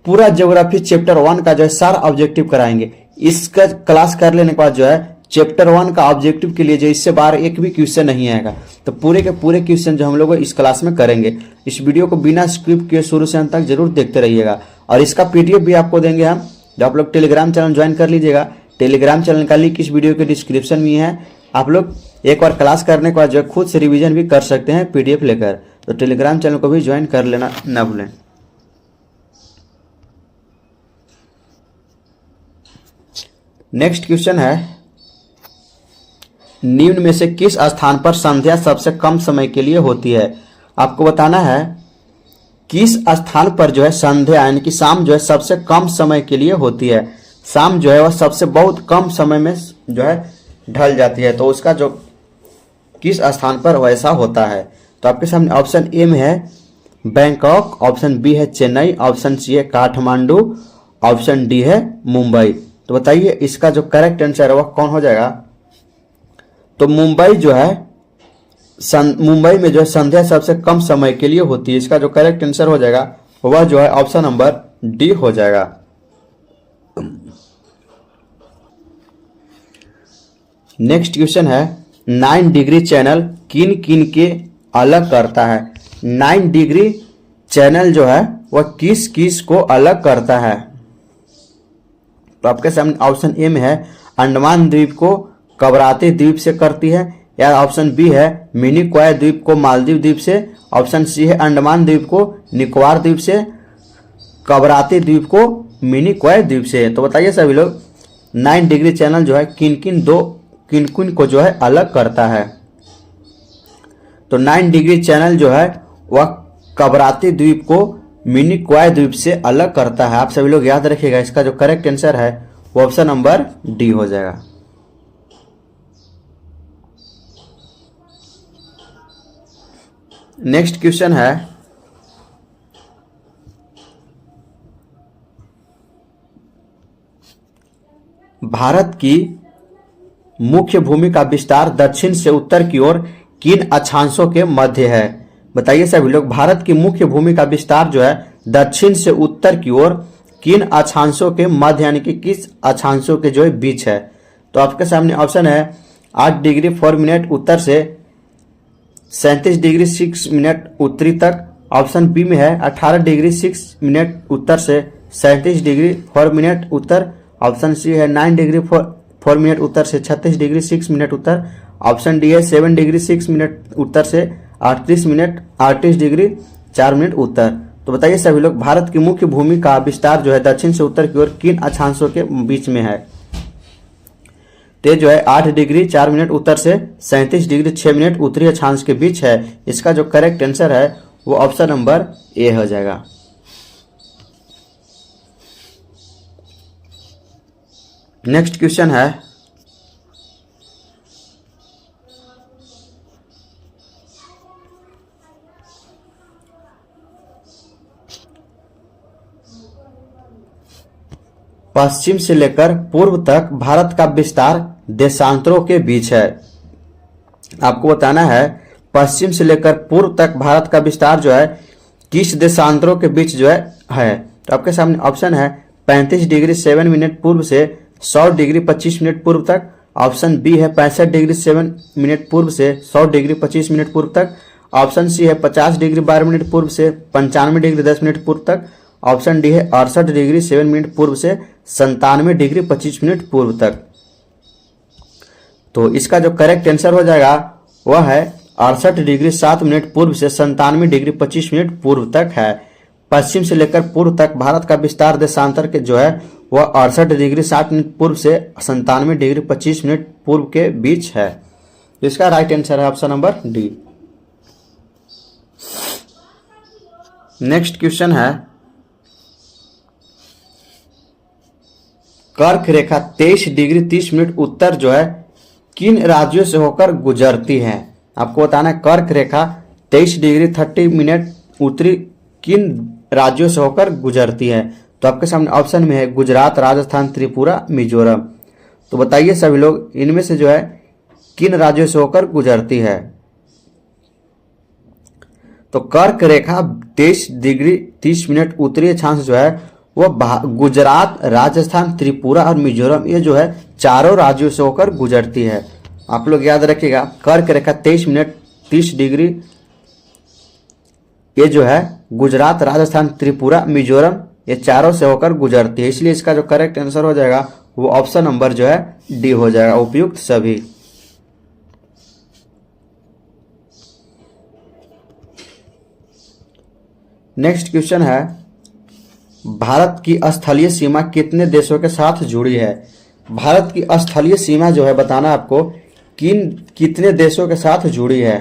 पूरा ज्योग्राफी चैप्टर 1 का जो है सारा ऑब्जेक्टिव कराएंगे। इसका क्लास कर लेने के बाद जो है चैप्टर 1 का ऑब्जेक्टिव के लिए जो इससे बाहर एक भी क्वेश्चन नहीं आएगा। तो पूरे के पूरे क्वेश्चन जो हम लोग इस क्लास में करेंगे। इस वीडियो को बिना स्किप किए शुरू से अंत तक जरूर देखते रहिएगा, और इसका पीडीएफ भी आपको देंगे हम। जो आप लोग टेलीग्राम चैनल ज्वाइन कर लीजिएगा, टेलीग्राम चैनल का लिंक इस वीडियो के डिस्क्रिप्शन में है। आप लोग एक बार क्लास करने के बाद जो है खुद से रिवीजन भी कर सकते हैं पीडीएफ लेकर। तो टेलीग्राम चैनल को भी ज्वाइन कर लेना ना भूलें। नेक्स्ट क्वेश्चन है, निम्न में से किस स्थान पर संध्या सबसे कम समय के लिए होती है। आपको बताना है किस स्थान पर जो है संध्या यानी कि शाम जो है सबसे कम समय के लिए होती है। शाम जो है वह सबसे बहुत कम समय में जो है ढल जाती है। तो उसका जो किस स्थान पर वैसा होता है। तो आपके सामने ऑप्शन ए में है बैंकॉक, ऑप्शन बी है चेन्नई, ऑप्शन सी है काठमांडू, ऑप्शन डी है मुंबई। तो बताइए इसका जो करेक्ट आंसर है वह कौन हो जाएगा। तो मुंबई जो है मुंबई में जो है संध्या सबसे कम समय के लिए होती है। इसका जो करेक्ट आंसर हो जाएगा वह जो है ऑप्शन नंबर डी हो जाएगा। नेक्स्ट क्वेश्चन है, 9 डिग्री चैनल किन किन के अलग करता है। 9 डिग्री चैनल जो है वह किस किस को अलग करता है। तो आपके सामने ऑप्शन ए में है अंडमान द्वीप को कवराती द्वीप से करती है, या ऑप्शन बी है मिनिकॉय द्वीप को मालदीव द्वीप से, ऑप्शन सी है अंडमान द्वीप को निकोबार द्वीप से, कवराती द्वीप को मिनिकॉय द्वीप से। तो बताइए सभी लोग 9 डिग्री चैनल जो है किन किन को जो है अलग करता है। तो 9 डिग्री चैनल जो है वह कवराती द्वीप को मिनिकॉय द्वीप से अलग करता है। आप सभी लोग याद रखिएगा, इसका जो करेक्ट आंसर है वो ऑप्शन नंबर डी हो जाएगा। नेक्स्ट क्वेश्चन है, भारत की मुख्य भूमि का विस्तार दक्षिण से उत्तर की ओर किन अक्षांशों के मध्य है? बताइए सभी लोग, भारत की मुख्य भूमि का विस्तार जो है दक्षिण से उत्तर की ओर किन अक्षांशों के मध्य यानी कि किस अक्षांशों के जो है बीच है? तो आपके सामने ऑप्शन है 8 डिग्री 4 मिनट उत्तर से 37 डिग्री 6 मिनट उत्तरी तक। ऑप्शन बी में है 18 डिग्री 6 मिनट उत्तर से 37 डिग्री 4 मिनट उत्तर। ऑप्शन सी है 9 डिग्री 4 मिनट उत्तर से 36 डिग्री 6 मिनट उत्तर। ऑप्शन डी है 7 डिग्री 6 मिनट उत्तर से 38 डिग्री 4 मिनट उत्तर। तो बताइए सभी लोग, भारत की मुख्य भूमि का विस्तार जो है दक्षिण से उत्तर की ओर किन अक्षांशों के बीच में है? तो जो है 8 डिग्री 4 मिनट उत्तर से 37 डिग्री 6 मिनट उत्तरी अक्षांश के बीच है। इसका जो करेक्ट आंसर है वो ऑप्शन नंबर ए हो जाएगा। नेक्स्ट क्वेश्चन है, पश्चिम से लेकर पूर्व तक भारत का विस्तार देशांतरों के बीच है। आपको बताना है पश्चिम से लेकर पूर्व तक भारत का विस्तार जो है किस देशांतरों के बीच जो है। तो आपके सामने ऑप्शन है 35 डिग्री 7 मिनट पूर्व से 100 डिग्री 25 मिनट पूर्व तक। ऑप्शन बी है 65 डिग्री 7 मिनट पूर्व से 100 डिग्री 25 मिनट पूर्व तक। ऑप्शन सी है 50 डिग्री 12 मिनट पूर्व से 95 डिग्री 10 मिनट पूर्व तक। ऑप्शन डी है 68 डिग्री 7 मिनट पूर्व से 97 डिग्री 25 मिनट पूर्व तक। तो इसका जो करेक्ट आंसर हो जाएगा वह है 68 डिग्री 7 मिनट पूर्व से 97 डिग्री 25 मिनट पूर्व तक है। पश्चिम से लेकर पूर्व तक भारत का विस्तार देशांतर के जो है वह 68 डिग्री 7 मिनट पूर्व से 97 डिग्री 25 मिनट पूर्व के बीच है। इसका राइट आंसर है option number D. Next question है, कर्क रेखा 23 डिग्री 30 मिनट उत्तर जो है किन राज्यों से होकर गुजरती है? आपको बताना है कर्क रेखा 23 डिग्री 30 मिनट उत्तरी किन राज्यों से होकर गुजरती है? तो आपके सामने ऑप्शन में है गुजरात, राजस्थान, त्रिपुरा, मिजोरम। तो बताइए सभी लोग, इनमें से जो है किन राज्यों से होकर गुजरती है? तो कर्क रेखा 23 डिग्री 30 मिनट उत्तरी अक्षांश जो है वह गुजरात, राजस्थान, त्रिपुरा और मिजोरम, ये जो है चारों राज्यों से होकर गुजरती है। आप लोग याद रखिएगा, कर्क रेखा 23 मिनट 30 डिग्री ये जो है गुजरात, राजस्थान, त्रिपुरा, मिजोरम ये चारों से होकर गुजरती है। इसलिए इसका जो करेक्ट आंसर हो जाएगा वो ऑप्शन नंबर जो है डी हो जाएगा, उपयुक्त सभी। नेक्स्ट क्वेश्चन है, भारत की स्थलीय सीमा कितने देशों के साथ जुड़ी है? भारत की स्थलीय सीमा जो है बताना आपको कितने देशों के साथ जुड़ी है?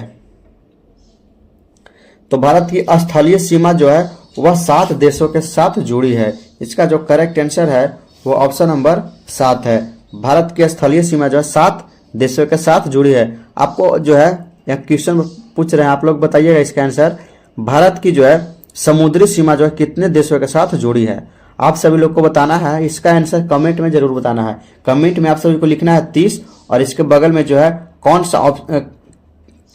तो भारत की स्थलीय सीमा जो है वह 7 देशों के साथ जुड़ी है। इसका जो करेक्ट आंसर है वो ऑप्शन नंबर 7 है। भारत की स्थलीय सीमा जो है 7 देशों के साथ जुड़ी है। आपको जो है यह क्वेश्चन पूछ रहे हैं, आप लोग बताइएगा इसका आंसर। भारत की जो है समुद्री सीमा जो है कितने देशों के साथ जुड़ी है? आप सभी लोग को बताना है, इसका आंसर कमेंट में जरूर बताना है। कमेंट में आप सभी को लिखना है 30 और इसके बगल में जो है कौन सा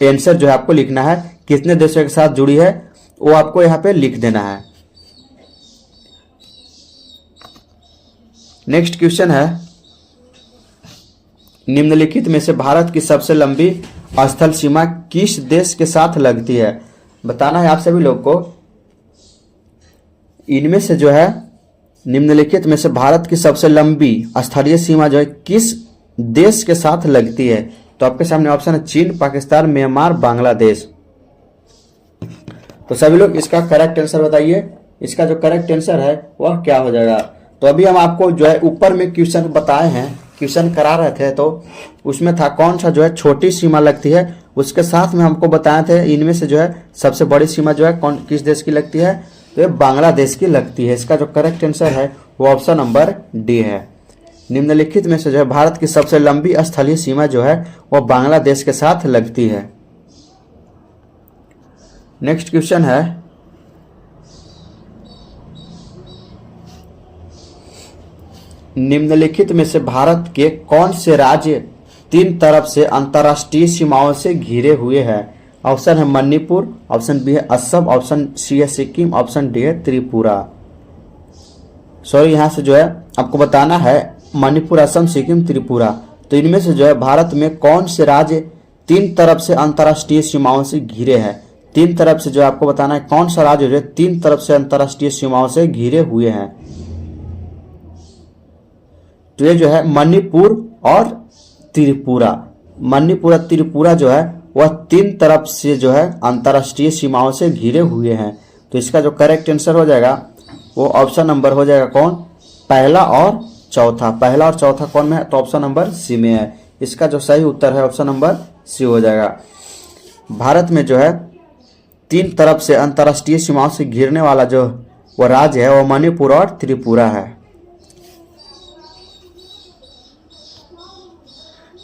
आंसर जो है आपको लिखना है, कितने देशों के साथ जुड़ी है वो आपको यहाँ पे लिख देना है। नेक्स्ट क्वेश्चन है, निम्नलिखित में से भारत की सबसे लंबी स्थल सीमा किस देश के साथ लगती है? बताना है आप सभी लोग को, इनमें से जो है निम्नलिखित में से भारत की सबसे लंबी स्थलीय सीमा जो है किस देश के साथ लगती है? तो आपके सामने ऑप्शन है चीन, पाकिस्तान, म्यांमार, बांग्लादेश। तो सभी लोग इसका करेक्ट आंसर बताइए। इसका जो करेक्ट आंसर है वह क्या हो जाएगा? तो अभी हम आपको जो है ऊपर में क्वेश्चन बताए हैं, क्वेश्चन करा रहे थे, तो उसमें था कौन सा जो है छोटी सीमा लगती है, उसके साथ में हमको बताए थे इनमें से जो है सबसे बड़ी सीमा जो है किस देश की लगती है? तो ये बांग्लादेश की लगती है। इसका जो करेक्ट आंसर है वो ऑप्शन नंबर डी है। निम्नलिखित में से जो है भारत की सबसे लंबी स्थलीय सीमा जो है वो बांग्लादेश के साथ लगती है। नेक्स्ट क्वेश्चन है, निम्नलिखित में से भारत के कौन से राज्य तीन तरफ से अंतर्राष्ट्रीय सीमाओं से घिरे हुए है? ऑप्शन है मणिपुर, ऑप्शन बी है असम, ऑप्शन सी है सिक्किम, ऑप्शन डी है त्रिपुरा। सॉरी, यहाँ से जो है आपको बताना है मणिपुर, असम, सिक्किम, त्रिपुरा। तो इनमें से जो है भारत में कौन से राज्य तीन तरफ से अंतर्राष्ट्रीय सीमाओं से घिरे हैं? तीन तरफ से जो है आपको बताना है कौन सा राज्य जो है तीन तरफ से अंतर्राष्ट्रीय सीमाओं से घिरे हुए हैं। तो ये जो है मणिपुर और त्रिपुरा। मणिपुर और त्रिपुरा जो है वह तीन तरफ से जो है अंतर्राष्ट्रीय सीमाओं से घिरे हुए हैं। तो इसका जो करेक्ट आंसर हो जाएगा वो ऑप्शन नंबर हो जाएगा कौन? पहला और चौथा। पहला और चौथा कौन में है? तो ऑप्शन नंबर सी में है। इसका जो सही उत्तर है ऑप्शन नंबर सी हो जाएगा। भारत में जो है तीन तरफ से अंतर्राष्ट्रीय सीमाओं से घिरने वाला जो वो राज्य है वो मणिपुर और त्रिपुरा है।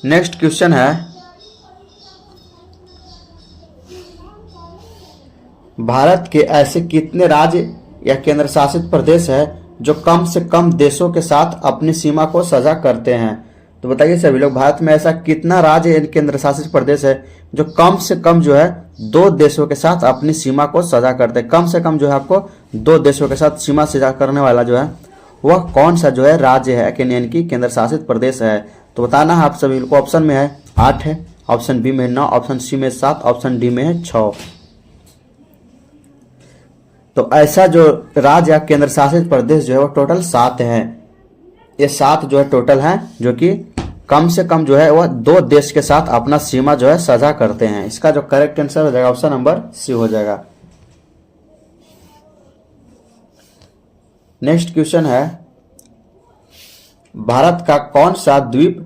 नेक्स्ट क्वेश्चन है, भारत के ऐसे कितने राज्य या केंद्र शासित प्रदेश है जो कम से कम देशों के साथ अपनी सीमा को साझा करते हैं? तो बताइए सभी लोग, भारत में ऐसा कितना राज्य या केंद्र शासित प्रदेश है जो कम से कम जो है दो देशों के साथ अपनी सीमा को साझा करते हैं? कम से कम जो है आपको दो देशों के साथ सीमा साझा करने वाला जो है वह कौन सा जो है राज्य है यानी कि केंद्र शासित प्रदेश है? तो बताना है आप सभी को। ऑप्शन में है 8 है, ऑप्शन बी में 9, ऑप्शन सी में 7, ऑप्शन डी में है 6। तो ऐसा जो राज्य या केंद्र शासित प्रदेश जो है वो टोटल 7 है। ये 7 जो है टोटल है जो कि कम से कम जो है वह दो देश के साथ अपना सीमा जो है साझा करते हैं। इसका जो करेक्ट आंसर हो जाएगा ऑप्शन नंबर सी हो जाएगा। नेक्स्ट क्वेश्चन है, भारत का कौन सा द्वीप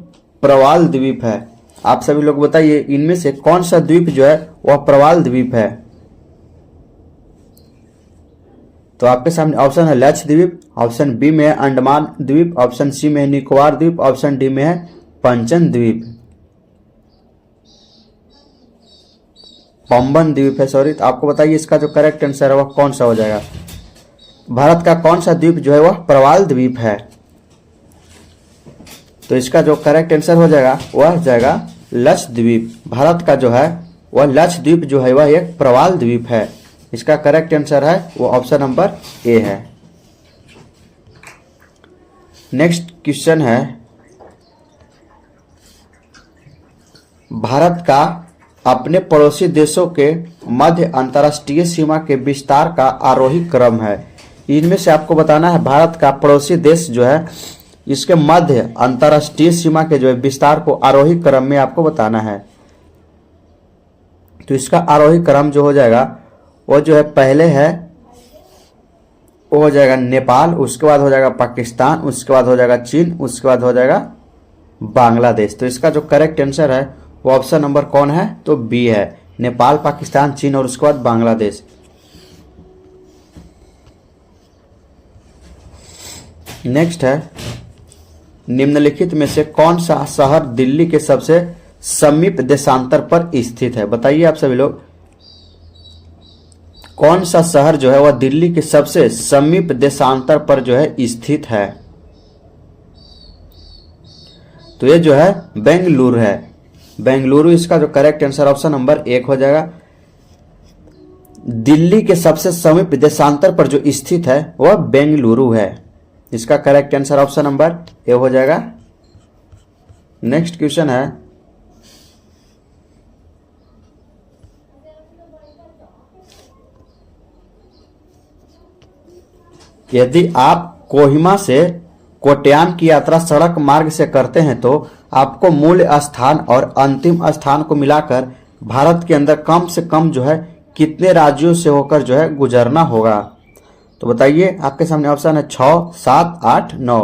प्रवाल द्वीप है? आप सभी लोग बताइए इनमें से कौन सा द्वीप जो है वह प्रवाल द्वीप है? तो आपके सामने ऑप्शन है लक्षद्वीप, ऑप्शन बी में है अंडमान द्वीप, ऑप्शन सी में है निकोबार द्वीप, ऑप्शन डी में है पंचन द्वीप, पंबन द्वीप है सॉरी। तो आपको बताइए इसका जो करेक्ट आंसर है वह कौन सा हो जाएगा? भारत का कौन सा द्वीप जो है वह प्रवाल द्वीप है? तो इसका जो करेक्ट आंसर हो जाएगा वह जाएगा लक्षद्वीप। भारत का जो है वह लक्षद्वीप जो है वह एक प्रवाल द्वीप है। इसका करेक्ट आंसर है वो ऑप्शन नंबर ए है। नेक्स्ट क्वेश्चन है, भारत का अपने पड़ोसी देशों के मध्य अंतर्राष्ट्रीय सीमा के विस्तार का आरोही क्रम है। इनमें से आपको बताना है भारत का पड़ोसी देश जो है इसके मध्य अंतर्राष्ट्रीय सीमा के जो है विस्तार को आरोही क्रम में आपको बताना है। तो इसका आरोही क्रम जो हो जाएगा वो जो है पहले है वो हो जाएगा नेपाल, उसके बाद हो जाएगा पाकिस्तान, उसके बाद हो जाएगा चीन, उसके बाद हो जाएगा बांग्लादेश। तो इसका जो करेक्ट आंसर है वो ऑप्शन नंबर कौन है? तो बी है, नेपाल, पाकिस्तान, चीन और उसके बाद बांग्लादेश। नेक्स्ट है, निम्नलिखित में से कौन सा शहर दिल्ली के सबसे समीप देशांतर पर स्थित है? बताइए आप सभी लोग कौन सा शहर जो है वह दिल्ली के सबसे समीप देशांतर पर जो है स्थित है? तो ये जो है बेंगलुरु है। बेंगलुरु इसका जो करेक्ट आंसर ऑप्शन नंबर 1 हो जाएगा। दिल्ली के सबसे समीप देशांतर पर जो स्थित है वह बेंगलुरु है। इसका करेक्ट आंसर ऑप्शन नंबर ए हो जाएगा। नेक्स्ट क्वेश्चन है, यदि आप कोहिमा से कोट्यान की यात्रा सड़क मार्ग से करते हैं तो आपको मूल स्थान और अंतिम स्थान को मिलाकर भारत के अंदर कम से कम जो है कितने राज्यों से होकर जो है गुजरना होगा? तो बताइए, आपके सामने ऑप्शन है 6, 7, 8, 9।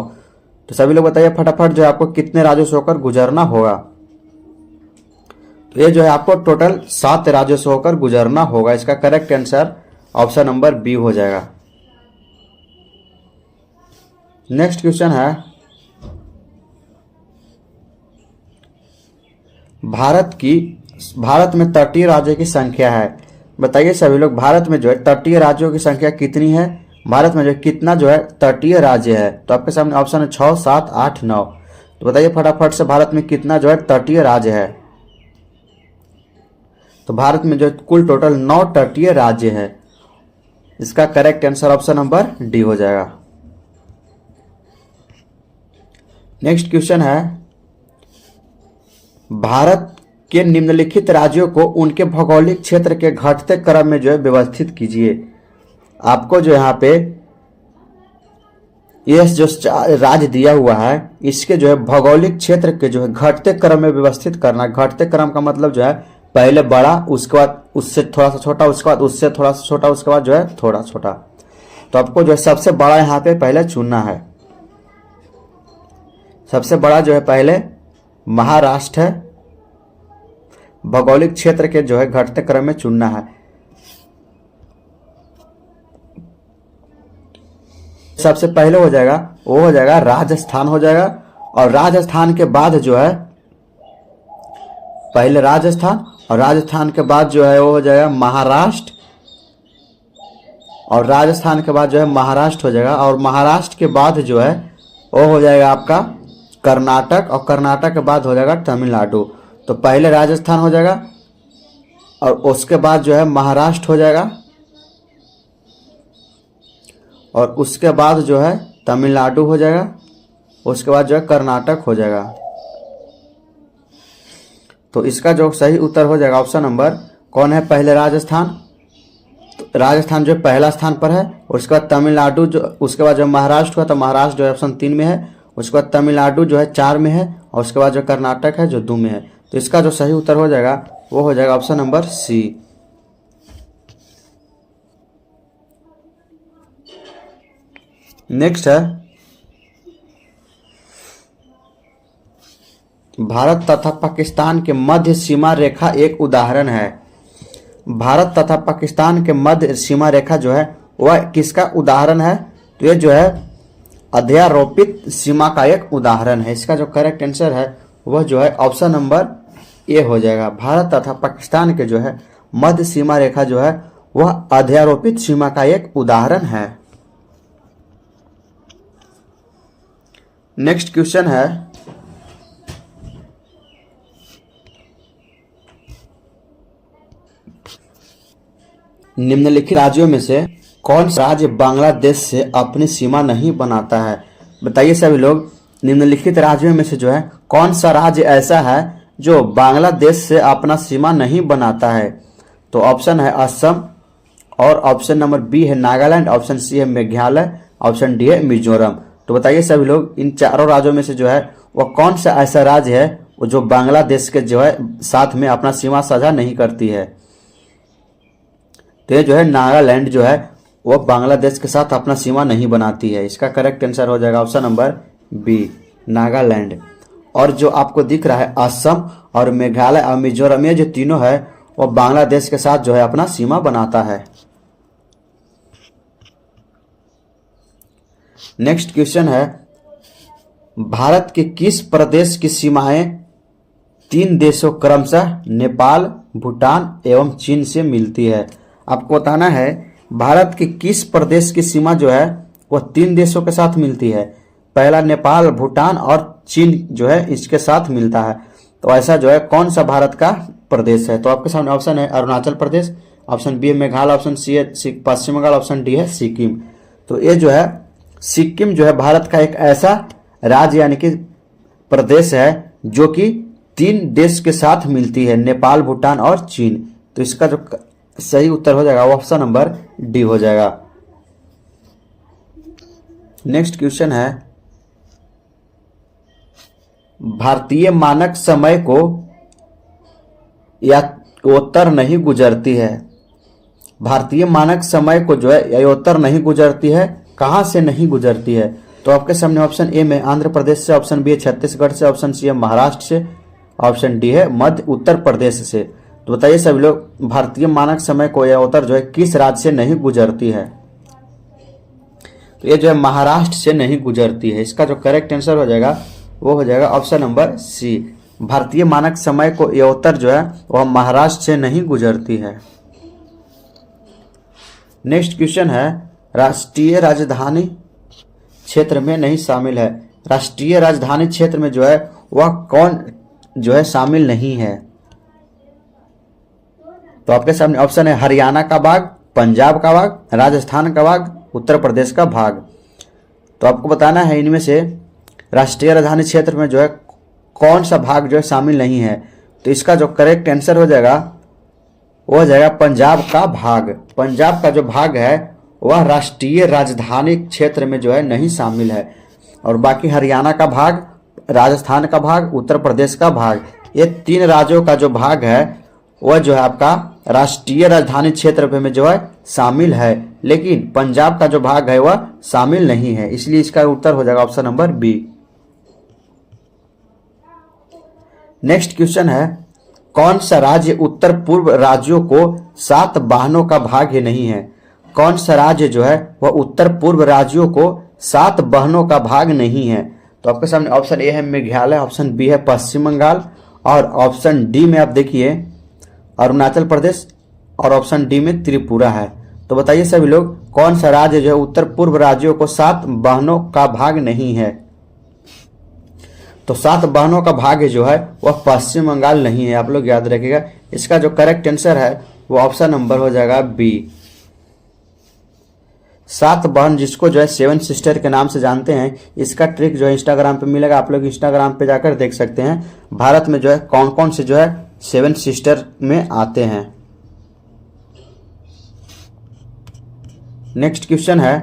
तो सभी लोग बताइए फटाफट जो है आपको कितने राज्यों से होकर गुजरना होगा? तो ये जो है आपको टोटल 7 राज्यों से होकर गुजरना होगा। इसका correct answer option number B हो जाएगा। नेक्स्ट क्वेश्चन है, भारत में तटीय राज्यों की संख्या है। बताइए सभी लोग भारत में जो है तटीय राज्यों की संख्या कितनी है? भारत में जो कितना जो है तटीय राज्य है? तो आपके सामने ऑप्शन है 6, 7, 8, 9। तो बताइए फटाफट से, भारत में कितना जो है तटीय राज्य है? तो भारत में जो कुल टोटल 9 तटीय राज्य है। इसका correct answer option number D हो जाएगा। नेक्स्ट क्वेश्चन है, भारत के निम्नलिखित राज्यों को उनके भौगोलिक क्षेत्र के घटते क्रम में जो है व्यवस्थित कीजिए। आपको जो यहाँ पे ये जो राज्य दिया हुआ है, इसके जो है भौगोलिक क्षेत्र के जो है घटते क्रम में व्यवस्थित करना। घटते क्रम का मतलब जो है पहले बड़ा, उसके बाद उससे थोड़ा सा छोटा, उसके बाद उससे थोड़ा सा छोटा, उसके बाद जो है थोड़ा छोटा। तो आपको जो है सबसे बड़ा यहाँ पे पहले चुनना है। सबसे बड़ा जो है पहले महाराष्ट्र है। भौगोलिक क्षेत्र के जो है घटते क्रम में चुनना है। सबसे पहले हो जाएगा, वो हो जाएगा राजस्थान हो जाएगा। और राजस्थान के बाद जो है पहले राजस्थान, और राजस्थान के बाद जो है वो हो जाएगा महाराष्ट्र, और राजस्थान के बाद जो है महाराष्ट्र हो जाएगा। और महाराष्ट्र के बाद जो है वो हो जाएगा आपका कर्नाटक, और कर्नाटक के बाद हो जाएगा तमिलनाडु। तो पहले राजस्थान हो जाएगा और उसके बाद जो है महाराष्ट्र हो जाएगा, और उसके बाद जो है तमिलनाडु हो जाएगा, उसके बाद जो है कर्नाटक हो जाएगा। तो इसका जो सही उत्तर हो जाएगा ऑप्शन नंबर कौन है? पहले राजस्थान। तो राजस्थान जो पहला स्थान पर है, उसके बाद तमिलनाडु, जो उसके बाद जो महाराष्ट्र हुआ तो महाराष्ट्र जो है ऑप्शन 3 में है, उसके बाद तमिलनाडु जो है 4 में है, और उसके बाद जो कर्नाटक है जो 2 में है। तो इसका जो सही उत्तर हो जाएगा वो हो जाएगा ऑप्शन नंबर सी। नेक्स्ट है, भारत तथा पाकिस्तान के मध्य सीमा रेखा एक उदाहरण है। भारत तथा पाकिस्तान के मध्य सीमा रेखा जो है वह किसका उदाहरण है? तो ये जो है अध्यारोपित सीमा का एक उदाहरण है। इसका जो करेक्ट आंसर है वह जो है ऑप्शन नंबर ए हो जाएगा। भारत तथा पाकिस्तान के जो है मध्य सीमा रेखा जो है वह अध्यारोपित सीमा का एक उदाहरण है। नेक्स्ट क्वेश्चन है, निम्नलिखित राज्यों में से कौन सा राज्य बांग्लादेश से अपनी सीमा नहीं बनाता है? बताइए सभी लोग, निम्नलिखित राज्यों में से जो है कौन सा राज्य ऐसा है जो बांग्लादेश से अपना सीमा नहीं बनाता है? तो ऑप्शन है असम, और ऑप्शन नंबर बी है नागालैंड, ऑप्शन सी है मेघालय, ऑप्शन डी है मिजोरम। तो बताइए सभी लोग, इन चारों राज्यों में से जो है वह कौन सा ऐसा राज्य है वो जो बांग्लादेश के जो है साथ में अपना सीमा साझा नहीं करती है? तो ये जो है नागालैंड जो है वह बांग्लादेश के साथ अपना सीमा नहीं बनाती है। इसका करेक्ट आंसर हो जाएगा ऑप्शन नंबर बी, नागालैंड। और जो आपको दिख रहा है असम और मेघालय और मिजोरम, ये जो तीनों है वह बांग्लादेश के साथ जो है अपना सीमा बनाता है। नेक्स्ट क्वेश्चन है, भारत के किस प्रदेश की सीमाएं 3 देशों क्रमशः नेपाल, भूटान एवं चीन से मिलती है? आपको बताना है भारत के किस प्रदेश की सीमा जो है वह 3 देशों के साथ मिलती है। पहला नेपाल, भूटान और चीन जो है इसके साथ मिलता है। तो ऐसा जो है कौन सा भारत का प्रदेश है? तो आपके सामने ऑप्शन है अरुणाचल प्रदेश, ऑप्शन बी है मेघालय, ऑप्शन सी है पश्चिम बंगाल, ऑप्शन डी है सिक्किम। तो ये जो है सिक्किम जो है भारत का एक ऐसा राज्य यानी कि प्रदेश है जो कि 3 देश के साथ मिलती है, नेपाल, भूटान और चीन। तो इसका जो सही उत्तर हो जाएगा वो ऑप्शन नंबर डी हो जाएगा। नेक्स्ट क्वेश्चन है, भारतीय मानक समय को योत्तर नहीं गुजरती है। भारतीय मानक समय को जो है योत्तर नहीं गुजरती है, कहां से नहीं गुजरती है? तो आपके सामने ऑप्शन ए में आंध्र प्रदेश से, ऑप्शन बी है छत्तीसगढ़ से, ऑप्शन सी है महाराष्ट्र से, ऑप्शन डी है मध्य उत्तर प्रदेश से। तो बताइए सभी लोग, भारतीय मानक समय को योत्तर जो है किस राज्य से नहीं गुजरती है? तो ये जो है महाराष्ट्र से नहीं गुजरती है। इसका जो करेक्ट आंसर हो जाएगा वो हो जाएगा ऑप्शन नंबर सी। भारतीय मानक समय को योत्तर जो है वह महाराष्ट्र से नहीं गुजरती है। नेक्स्ट क्वेश्चन है, राष्ट्रीय राजधानी क्षेत्र में नहीं शामिल है। राष्ट्रीय राजधानी क्षेत्र में जो है वह कौन जो है शामिल नहीं है? तो आपके सामने ऑप्शन है हरियाणा का भाग, पंजाब का भाग, राजस्थान का भाग, उत्तर प्रदेश का भाग। तो आपको बताना है इनमें से राष्ट्रीय राजधानी क्षेत्र में जो है कौन सा भाग जो है शामिल नहीं है। तो इसका जो करेक्ट आंसर हो जाएगा वो हो जाएगा पंजाब का भाग। पंजाब का जो भाग है वह राष्ट्रीय राजधानी क्षेत्र में जो है नहीं शामिल है, और बाकी हरियाणा का भाग, राजस्थान का भाग, उत्तर प्रदेश का भाग, ये 3 राज्यों का जो भाग है वह जो है आपका राष्ट्रीय राजधानी क्षेत्र में जो है शामिल है, लेकिन पंजाब का जो भाग है वह शामिल नहीं है, इसलिए इसका उत्तर हो जाएगा option number B. Next question है कौन सा राज्य उत्तर पूर्व राज्यों को 7 वाहनों का भाग ही नहीं है? कौन सा राज्य जो है वह उत्तर पूर्व राज्यों को 7 वाहनों का भाग नहीं है? तो आपके सामने ऑप्शन ए है मेघालय, ऑप्शन बी है पश्चिम बंगाल, और ऑप्शन डी में आप देखिए अरुणाचल प्रदेश, और ऑप्शन डी में त्रिपुरा है। तो बताइए सभी लोग कौन सा राज्य जो है उत्तर पूर्व राज्यों को 7 वाहनों का भाग नहीं है? तो 7 वाहनों का भाग जो है वह पश्चिम बंगाल नहीं है, आप लोग याद रखिएगा। इसका जो करेक्ट आंसर है वो ऑप्शन नंबर हो जाएगा बी। 7 बहन जिसको जो है 7 सिस्टर के नाम से जानते हैं, इसका ट्रिक जो है इंस्टाग्राम पे मिलेगा, आप लोग इंस्टाग्राम पे जाकर देख सकते हैं भारत में जो है कौन कौन से जो है 7 सिस्टर में आते हैं। नेक्स्ट क्वेश्चन है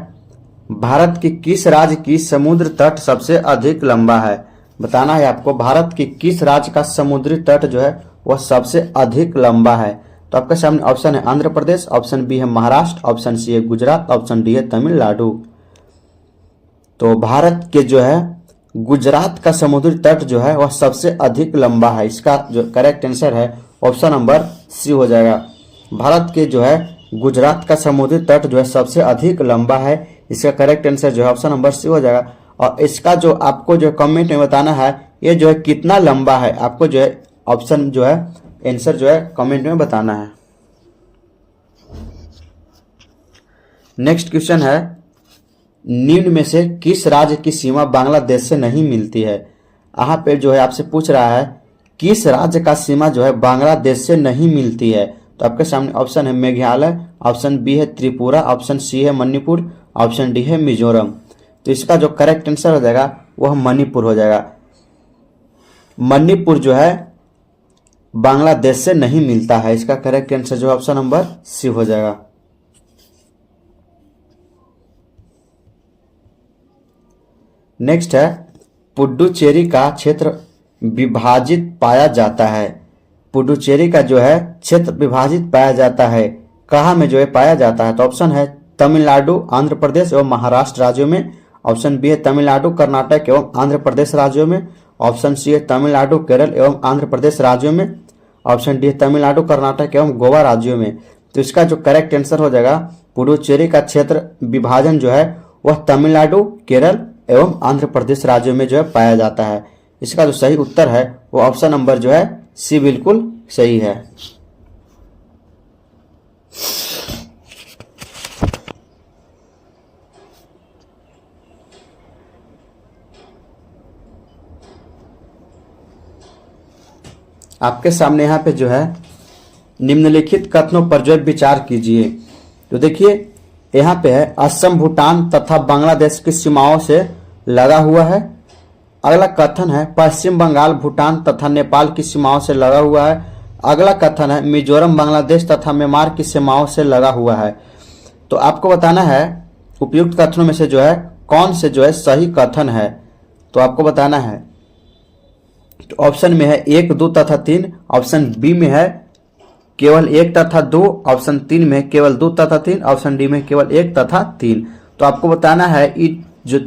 भारत की किस राज्य की समुद्र तट सबसे अधिक लंबा है? बताना है आपको भारत की किस राज्य का समुद्री तट जो है वह सबसे अधिक लंबा है। तो आपके सामने ऑप्शन है आंध्र प्रदेश, ऑप्शन बी है महाराष्ट्र, ऑप्शन सी है गुजरात, ऑप्शन डी है तमिलनाडु। तो भारत के जो है गुजरात का समुद्री तट जो है वह सबसे अधिक लंबा है, इसका जो करेक्ट आंसर है ऑप्शन नंबर सी हो जाएगा। भारत के जो है गुजरात का समुद्री तट जो है सबसे अधिक लंबा है, इसका करेक्ट आंसर जो है ऑप्शन नंबर सी हो जाएगा। और इसका जो आपको जो कमेंट में बताना है ये जो है कितना लंबा है, आपको जो है ऑप्शन जो है आंसर जो है कमेंट में बताना है। नेक्स्ट क्वेश्चन है निम्न में से किस राज्य की सीमा बांग्लादेश से नहीं मिलती है? यहाँ पे जो है आपसे पूछ रहा है किस राज्य का सीमा जो है बांग्लादेश से नहीं मिलती है। तो आपके सामने ऑप्शन है मेघालय, ऑप्शन बी है त्रिपुरा, ऑप्शन सी है मणिपुर, ऑप्शन डी है मिजोरम। तो इसका जो करेक्ट आंसर हो जाएगा वह मणिपुर हो जाएगा। मणिपुर जो है बांग्लादेश से नहीं मिलता है, इसका करेक्ट आंसर जो ऑप्शन नंबर सी हो जाएगा। नेक्स्ट है पुडुचेरी का क्षेत्र विभाजित पाया जाता है। पुडुचेरी का जो है क्षेत्र विभाजित पाया जाता है, कहाँ में जो है पाया जाता है? तो ऑप्शन है तमिलनाडु, आंध्र प्रदेश एवं महाराष्ट्र राज्यों में, ऑप्शन बी है तमिलनाडु, कर्नाटक एवं आंध्र प्रदेश राज्यों में, ऑप्शन सी है तमिलनाडु, केरल एवं आंध्र प्रदेश राज्यों में, ऑप्शन डी है तमिलनाडु, कर्नाटक एवं गोवा राज्यों में। तो इसका जो करेक्ट आंसर हो जाएगा पुडुचेरी का क्षेत्र विभाजन जो है वह तमिलनाडु, केरल एवं आंध्र प्रदेश राज्यों में जो है पाया जाता है। इसका जो सही उत्तर है वो ऑप्शन नंबर जो है सी बिल्कुल सही है। आपके सामने यहाँ पे जो है निम्नलिखित कथनों पर जो है विचार कीजिए। तो देखिए यहाँ पे है असम, भूटान तथा बांग्लादेश की सीमाओं से लगा हुआ है। अगला कथन है पश्चिम बंगाल, भूटान तथा नेपाल की सीमाओं से लगा हुआ है। अगला कथन है मिजोरम, बांग्लादेश तथा म्यांमार की सीमाओं से लगा हुआ है। तो आपको बताना है उपयुक्त कथनों में से जो है कौन से जो है सही कथन है। तो आपको बताना है तो ऑप्शन में है 1, 2 तथा 3, ऑप्शन बी में है केवल 1 तथा 2, ऑप्शन 3 में केवल 2 तथा 3, ऑप्शन डी में केवल 1 तथा 3। तो आपको बताना है जो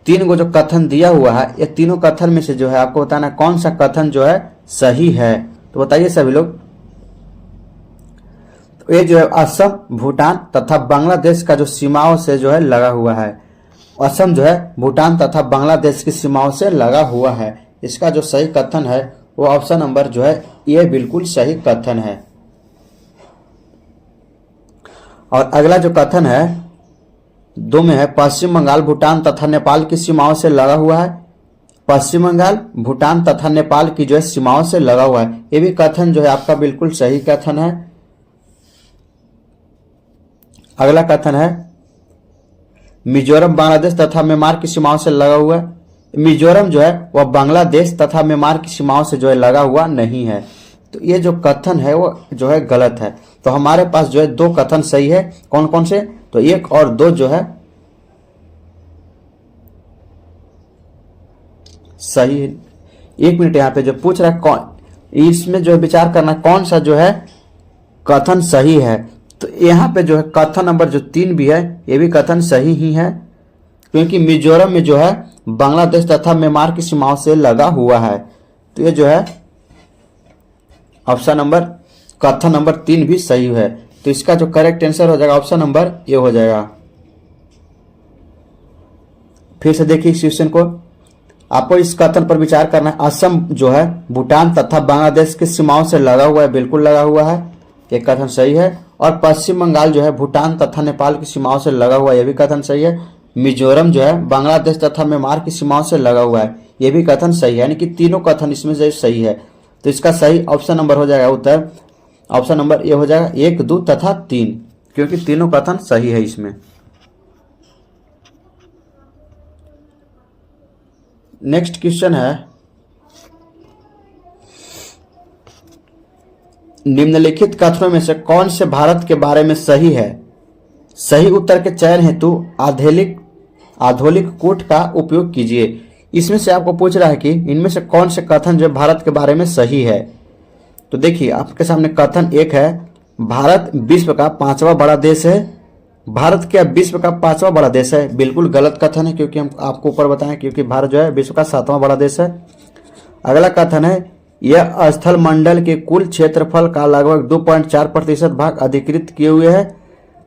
3 को जो कथन दिया हुआ है ये तीनों कथन में से जो है आपको बताना है कौन सा कथन जो है सही है। तो बताइए सभी लोग। तो ये जो है असम, भूटान तथा बांग्लादेश का जो सीमाओं से जो है लगा हुआ है। असम जो है भूटान तथा बांग्लादेश की सीमाओं से लगा हुआ है। इसका जो सही कथन है वो ऑप्शन नंबर जो है ये बिल्कुल सही कथन है। और अगला जो कथन है दो में है पश्चिम बंगाल भूटान तथा नेपाल की सीमाओं से लगा हुआ है। पश्चिम बंगाल भूटान तथा नेपाल की जो है सीमाओं से लगा हुआ है। ये भी कथन जो है आपका बिल्कुल सही कथन है। अगला कथन है मिजोरम बांग्लादेश तथा म्यांमार की सीमाओं से लगा हुआ है। मिजोरम जो है वह बांग्लादेश तथा म्यांमार की सीमाओं से जो है लगा हुआ नहीं है। तो ये जो कथन है वो जो है गलत है। तो हमारे पास जो है दो कथन सही है। कौन कौन से? तो एक और दो जो है सही है। एक मिनट, यहाँ पे जो पूछ रहा है कौन, इसमें जो है विचार करना कौन सा जो है कथन सही है। तो यहाँ पे जो है कथन नंबर जो 3 भी है ये भी कथन सही ही है, क्योंकि मिजोरम में जो है बांग्लादेश तथा म्यांमार की सीमाओं से लगा हुआ है। तो ये जो है ऑप्शन नंबर कथन नंबर 3 भी सही है। तो इसका जो करेक्ट आंसर हो जाएगा ऑप्शन नंबर ए हो जाएगा। फिर से देखिए इस क्वेश्चन को, आपको इस कथन पर विचार करना है। असम जो है भूटान तथा बांग्लादेश की सीमाओं से लगा हुआ है, बिल्कुल लगा हुआ है, ये कथन सही है। और पश्चिम बंगाल जो है भूटान तथा नेपाल की सीमाओं से लगा हुआ है, यह भी कथन सही है। मिजोरम जो है बांग्लादेश तथा म्यांमार की सीमाओं से लगा हुआ है, यह भी कथन सही है। यानी कि तीनों कथन इसमें से सही है। तो इसका सही ऑप्शन नंबर हो जाएगा उत्तर ऑप्शन नंबर ए हो जाएगा 1, 2 तथा 3, क्योंकि तीनों कथन सही है इसमें। नेक्स्ट क्वेश्चन है निम्नलिखित कथनों में से कौन से भारत के बारे में सही है? सही उत्तर के चयन हेतु आधोलिक कूट का उपयोग कीजिए। इसमें से आपको पूछ रहा है कि इनमें से कौन से कथन जो भारत के बारे में सही है। तो देखिए आपके सामने कथन 1 है भारत विश्व का 5वां बड़ा देश है। भारत क्या विश्व का 5वां बड़ा देश है? बिल्कुल गलत कथन है, क्योंकि हम आपको ऊपर बताएं क्योंकि भारत जो है विश्व का 7वां बड़ा देश है। अगला कथन है यह स्थल मंडल के कुल क्षेत्रफल का लगभग 2.4% भाग अधिकृत किए हुए है।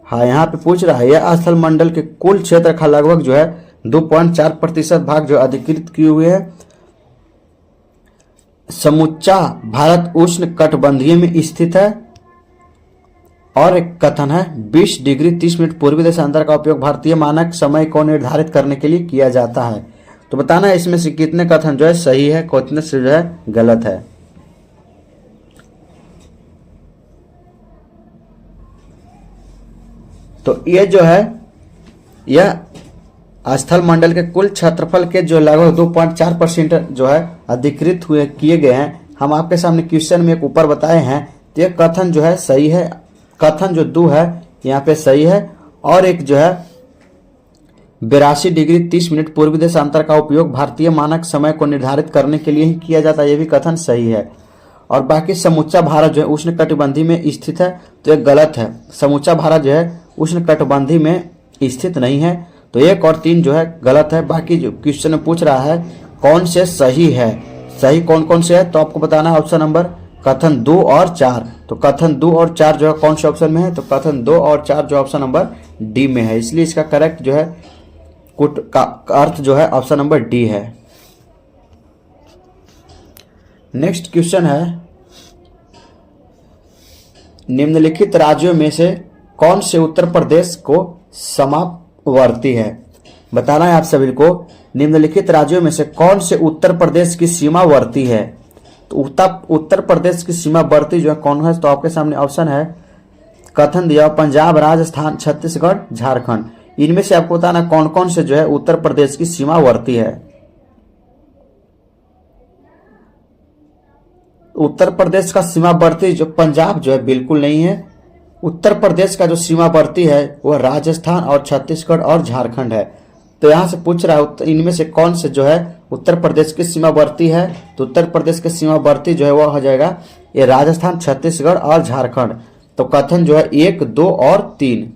हाँ, यहाँ पे पूछ रहा है यह स्थल मंडल के कुल क्षेत्र का लगभग जो है 2.4% भाग जो अधिकृत किए हुए है। समूचा भारत उष्ण कटिबंधीय में स्थित है। और एक कथन है 20 डिग्री 30 मिनट पूर्वी देशांतर का उपयोग भारतीय मानक समय को निर्धारित करने के लिए किया जाता है। तो बताना है इसमें से कितने कथन जो है सही है, कितने से जो है गलत है। तो ये जो है यह स्थल मंडल के कुल क्षेत्रफल के जो लगभग 2.4% जो है अधिकृत हुए किए गए हैं। हम आपके सामने क्वेश्चन में एक ऊपर बताए हैं। तो ये कथन जो है सही है। कथन जो 2 है यहाँ पे सही है। और एक जो है 82 डिग्री 30 मिनट पूर्वी देशांतर का उपयोग भारतीय मानक समय को निर्धारित करने के लिए ही किया जाता है, ये भी कथन सही है। और बाकी समूचा भारत जो है उष्ण कटिबंधीय में स्थित है, तो ये गलत है। समूचा भारत जो है उष्ण कटिबंधीय में स्थित नहीं है। तो 1 और 3 जो है गलत है। बाकी जो क्वेश्चन में पूछ रहा है कौन से सही है, सही कौन कौन से है, तो आपको बताना है ऑप्शन नंबर कथन 2 और 4। तो कथन 2 और 4 जो है कौन से ऑप्शन में है? तो कथन 2 और 4 जो ऑप्शन नंबर डी में है। इसलिए इसका करेक्ट जो है कुट का अर्थ जो है ऑप्शन नंबर डी है। नेक्स्ट क्वेश्चन है निम्नलिखित राज्यों में से कौन से उत्तर प्रदेश को सीमावर्ती है? बताना है आप सभी को निम्नलिखित राज्यों में से कौन से उत्तर प्रदेश की सीमावर्ती है। तो उत्तर प्रदेश की सीमावर्ती जो है कौन है? तो आपके सामने ऑप्शन है कथन दिया पंजाब, राजस्थान, छत्तीसगढ़, झारखंड। इनमें से आपको बताना कौन कौन से जो है उत्तर प्रदेश की सीमावर्ती है। उत्तर प्रदेश का सीमावर्ती जो पंजाब जो है बिल्कुल नहीं है। उत्तर प्रदेश का जो सीमावर्ती है वह राजस्थान और छत्तीसगढ़ और झारखंड है। तो यहाँ से पूछ रहा है इनमें से कौन से जो है उत्तर प्रदेश की सीमावर्ती है। तो उत्तर प्रदेश के सीमावर्ती जो है वह हो जाएगा ये राजस्थान, छत्तीसगढ़ और झारखंड। तो कथन जो है 1, 2 और 3,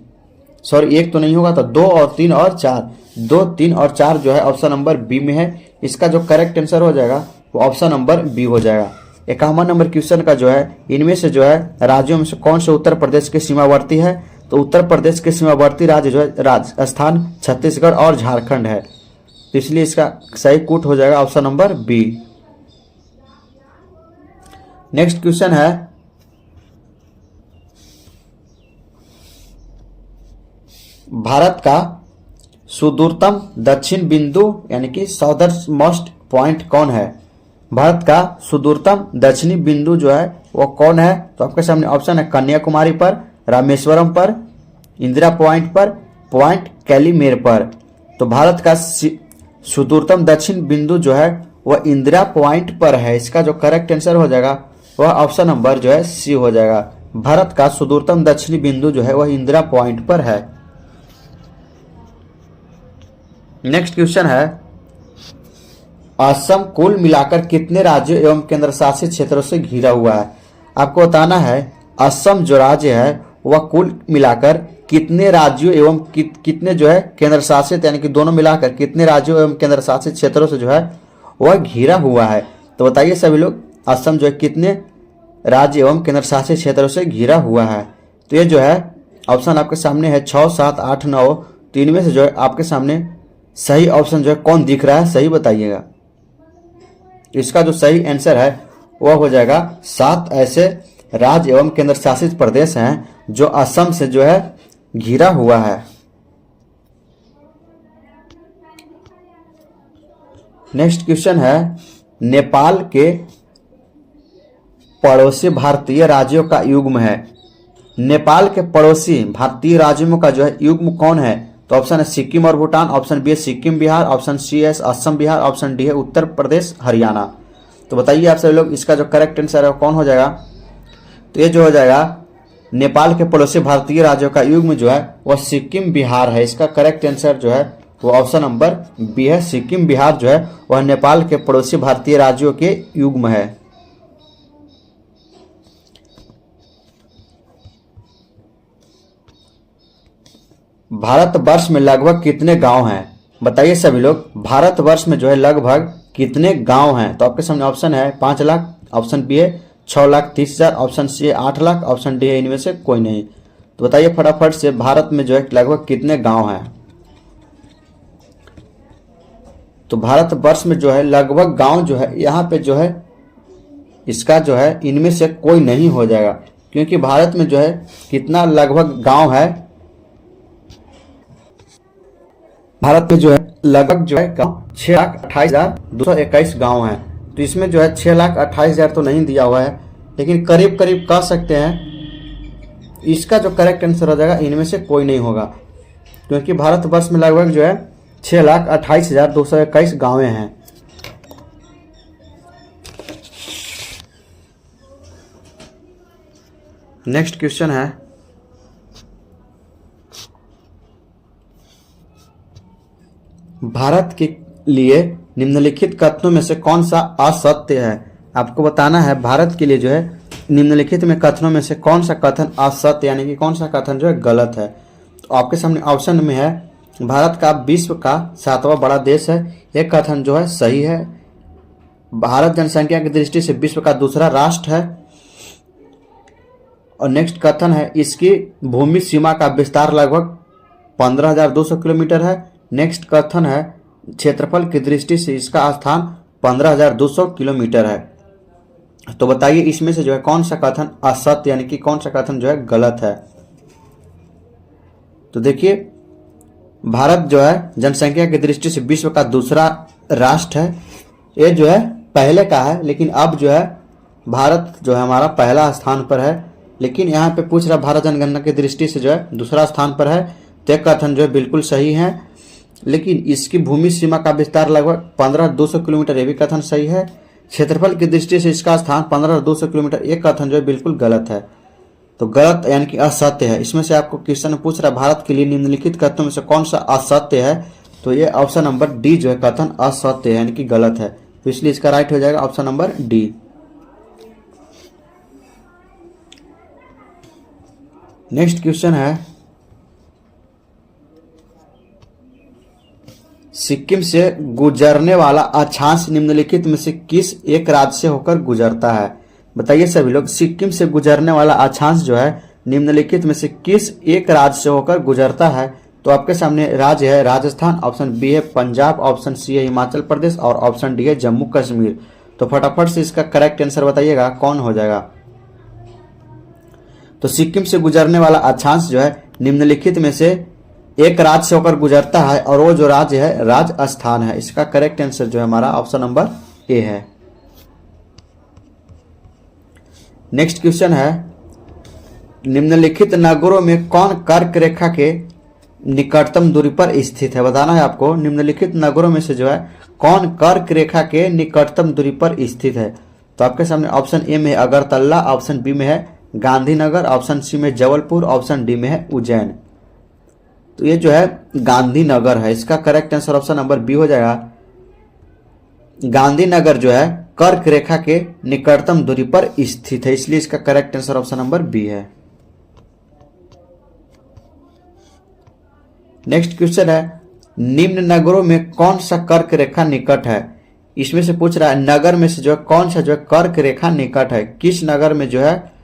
सॉरी 1 तो नहीं होगा, तो 2 और 3 और 4, 2, 3 और 4 जो है ऑप्शन नंबर बी में है। इसका जो करेक्ट आंसर हो जाएगा वो ऑप्शन नंबर बी हो जाएगा। 51 नंबर क्वेश्चन का जो है इनमें से जो है राज्यों में से कौन से उत्तर प्रदेश के सीमावर्ती है। तो उत्तर प्रदेश के सीमावर्ती राज्य जो है राजस्थान, छत्तीसगढ़ और झारखंड है। तो इसलिए इसका सही कूट हो जाएगा option number B. Next question है भारत का सुदूरतम दक्षिण बिंदु यानी कि साउदर्न मोस्ट पॉइंट कौन है? भारत का सुदूरतम दक्षिणी बिंदु जो है वो कौन है? तो आपके सामने ऑप्शन है कन्याकुमारी पर, रामेश्वरम पर, इंदिरा पॉइंट पर, पॉइंट कैलीमेर पर। तो भारत का सुदूरतम दक्षिण बिंदु जो है वह इंदिरा पॉइंट पर है। इसका जो करेक्ट आंसर हो जाएगा वह ऑप्शन नंबर जो है सी हो जाएगा। भारत का सुदूरतम दक्षिणी बिंदु जो है वह इंदिरा पॉइंट पर है। नेक्स्ट क्वेश्चन है, असम कुल मिलाकर कितने राज्यों एवं केंद्र शासित क्षेत्रों से घिरा हुआ है? आपको बताना है असम जो राज्य है वह कुल मिलाकर कितने राज्यों एवं कितने जो है केंद्र शासित यानी कि दोनों मिलाकर कितने राज्यों एवं केंद्र शासित क्षेत्रों से जो है वह घिरा हुआ है। तो बताइए सभी लोग, असम जो है कितने राज्य एवं केंद्र शासित क्षेत्रों से घिरा हुआ है? तो ये जो है ऑप्शन आपके सामने है 6, 7, 8, 9। तो इनमें से जो है आपके सामने सही ऑप्शन जो है कौन दिख रहा है, सही बताइएगा। इसका जो सही आंसर है वह हो जाएगा 7 ऐसे राज्य एवं केंद्र शासित प्रदेश हैं जो असम से जो है घिरा हुआ है। नेक्स्ट क्वेश्चन है, नेपाल के पड़ोसी भारतीय राज्यों का युग्म है। नेपाल के पड़ोसी भारतीय राज्यों का जो है युग्म कौन है? तो ऑप्शन है सिक्किम और भूटान, ऑप्शन बी है सिक्किम बिहार, ऑप्शन सी है असम बिहार, ऑप्शन डी है उत्तर प्रदेश हरियाणा। तो बताइए आप सभी लोग, इसका जो करेक्ट आंसर है कौन हो जाएगा? तो ये जो हो जाएगा नेपाल के पड़ोसी भारतीय राज्यों का युग्म जो है वह सिक्किम बिहार है। इसका करेक्ट आंसर जो है वो ऑप्शन नंबर बी है। सिक्किम बिहार जो है वह नेपाल के पड़ोसी भारतीय राज्यों के युग्म है। भारतवर्ष में लगभग कितने गांव हैं? बताइए सभी लोग, भारतवर्ष में जो है लगभग कितने गांव हैं? तो आपके सामने ऑप्शन है 5 लाख, ऑप्शन बी है 6,30,000, ऑप्शन सी है 8 लाख, ऑप्शन डी है इनमें से कोई नहीं। तो बताइए फटाफट से भारत में जो है लगभग कितने गांव हैं? तो भारतवर्ष में जो है लगभग गांव जो है यहाँ पे जो है इसका जो है इनमें से कोई नहीं हो जाएगा, क्योंकि भारत में जो है कितना लगभग गांव है, भारत में जो है लगभग जो है गांव 6,28,221 गांव हैं। तो इसमें जो है 6,28,000 तो नहीं दिया हुआ है, लेकिन करीब करीब कह सकते हैं इसका जो करेक्ट आंसर हो जाएगा इनमें से कोई नहीं होगा, क्योंकि भारतवर्ष में लगभग जो है 6,28,221 गांवें हैं। नेक्स्ट क्वेश्चन है, भारत के लिए निम्नलिखित कथनों में से कौन सा असत्य है? आपको बताना है भारत के लिए जो है निम्नलिखित में कथनों में से कौन सा कथन असत्य यानी कि कौन सा कथन जो है गलत है। तो आपके सामने ऑप्शन में है भारत का विश्व का 7वां बड़ा देश है, यह कथन जो है सही है। भारत जनसंख्या की दृष्टि से विश्व का दूसरा राष्ट्र है। और नेक्स्ट कथन है इसकी भूमि सीमा का विस्तार लगभग 15,200 किलोमीटर है। नेक्स्ट कथन है क्षेत्रफल की दृष्टि से इसका स्थान 15,200 किलोमीटर है। तो बताइए इसमें से जो है कौन सा कथन असत्य यानी कि कौन सा कथन जो है गलत है। तो देखिए भारत जो है जनसंख्या की दृष्टि से विश्व का दूसरा राष्ट्र है, ये जो है पहले का है, लेकिन अब जो है भारत जो है हमारा पहला स्थान पर है। लेकिन यहाँ पे पूछ रहा भारत जनगणना की दृष्टि से जो है दूसरा स्थान पर है, तो कथन जो है बिल्कुल सही है। लेकिन इसकी भूमि सीमा का विस्तार लगभग 15,200 किलोमीटर, ये भी कथन सही है। क्षेत्रफल की दृष्टि से इसका स्थान 15,200 किलोमीटर, ये कथन जो है बिल्कुल गलत है। तो गलत यानी कि असत्य है। इसमें से आपको क्वेश्चन पूछ रहा है भारत के लिए निम्नलिखित कथनों में से कौन सा असत्य है, तो ये ऑप्शन नंबर डी जो है कथन असत्य है यानी कि गलत है। तो इसलिए इसका राइट हो जाएगा option number D. Next question है सिक्किम से गुजरने वाला अक्षांश निम्नलिखित में से किस एक राज्य से होकर गुजरता है? बताइए सभी लोग, सिक्किम से गुजरने वाला अक्षांश जो है निम्नलिखित में से किस एक राज्य से होकर गुजरता है? तो आपके सामने राज्य है राजस्थान, ऑप्शन बी है पंजाब, ऑप्शन सी है हिमाचल प्रदेश और ऑप्शन डी है जम्मू कश्मीर। तो फटाफट से इसका करेक्ट आंसर बताइएगा कौन हो जाएगा। तो सिक्किम से गुजरने वाला अक्षांश जो है निम्नलिखित में से एक राज्य से होकर गुजरता है और वो जो राज्य है राजस्थान है। इसका करेक्ट आंसर जो है हमारा ऑप्शन नंबर ए है। नेक्स्ट क्वेश्चन है, निम्नलिखित नगरों में कौन कर्क रेखा के निकटतम दूरी पर स्थित है। बताना है आपको निम्नलिखित नगरों में से जो है कौन कर्क रेखा के निकटतम दूरी पर स्थित है। तो आपके सामने ऑप्शन ए में है अगरतला, ऑप्शन बी में है गांधीनगर, ऑप्शन सी में जबलपुर, ऑप्शन डी में है उज्जैन। तो ये जो है गांधीनगर है। इसका correct answer option number B हो जाएगा। गांधीनगर जो है कर्क रेखा के निकटतम दूरी पर स्थित है, इसलिए इसका correct answer option number B है। नेक्स्ट क्वेश्चन है, निम्न नगरों में कौन सा कर्क रेखा निकट है। इसमें से पूछ रहा है नगर में से जो है कौन सा जो है कर्क रेखा निकट है, किस नगर में जो है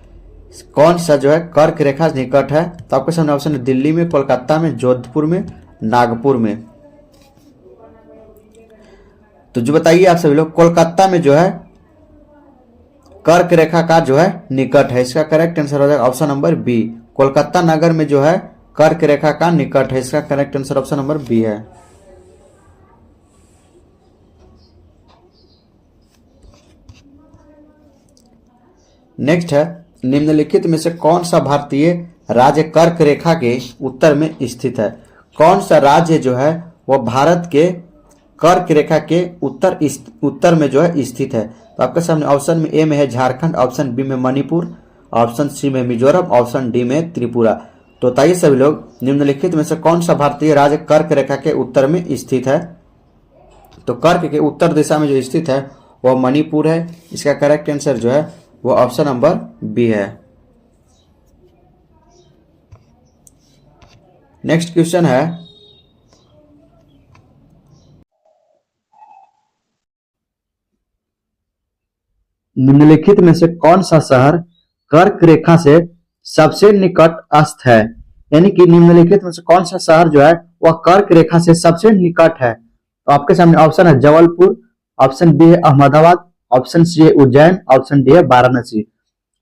कौन सा जो है कर्क रेखा निकट है। तो आपके सामने ऑप्शन है दिल्ली में, कोलकाता में, जोधपुर में, नागपुर में। तो जो बताइए आप सभी लोग, कोलकाता में जो है कर्क रेखा का जो है निकट है। इसका करेक्ट आंसर हो जाएगा ऑप्शन नंबर बी। कोलकाता नगर में जो है कर्क रेखा का निकट है। इसका correct answer option number B है। नेक्स्ट है, निम्नलिखित में से कौन सा भारतीय राज्य कर्क रेखा के उत्तर में स्थित है। कौन सा राज्य जो है वह भारत के कर्क रेखा के उत्तर में जो है स्थित है। तो आपके सामने ऑप्शन में ए में है झारखंड, ऑप्शन बी में मणिपुर, ऑप्शन सी में मिजोरम, ऑप्शन डी में त्रिपुरा। तो बताइए सभी लोग निम्नलिखित में से कौन सा भारतीय राज्य कर्क रेखा के उत्तर में स्थित है। तो कर्क के उत्तर दिशा में जो स्थित है वह मणिपुर है। इसका करेक्ट आंसर जो है वो ऑप्शन नंबर बी है। नेक्स्ट क्वेश्चन है, निम्नलिखित में से कौन सा शहर कर्क रेखा से सबसे निकटस्थ है। यानी कि निम्नलिखित में से कौन सा शहर जो है वह कर्क रेखा से सबसे निकट है। तो आपके सामने ऑप्शन है जबलपुर, ऑप्शन बी है अहमदाबाद, ऑप्शन सी है उज्जैन, ऑप्शन डी है वाराणसी।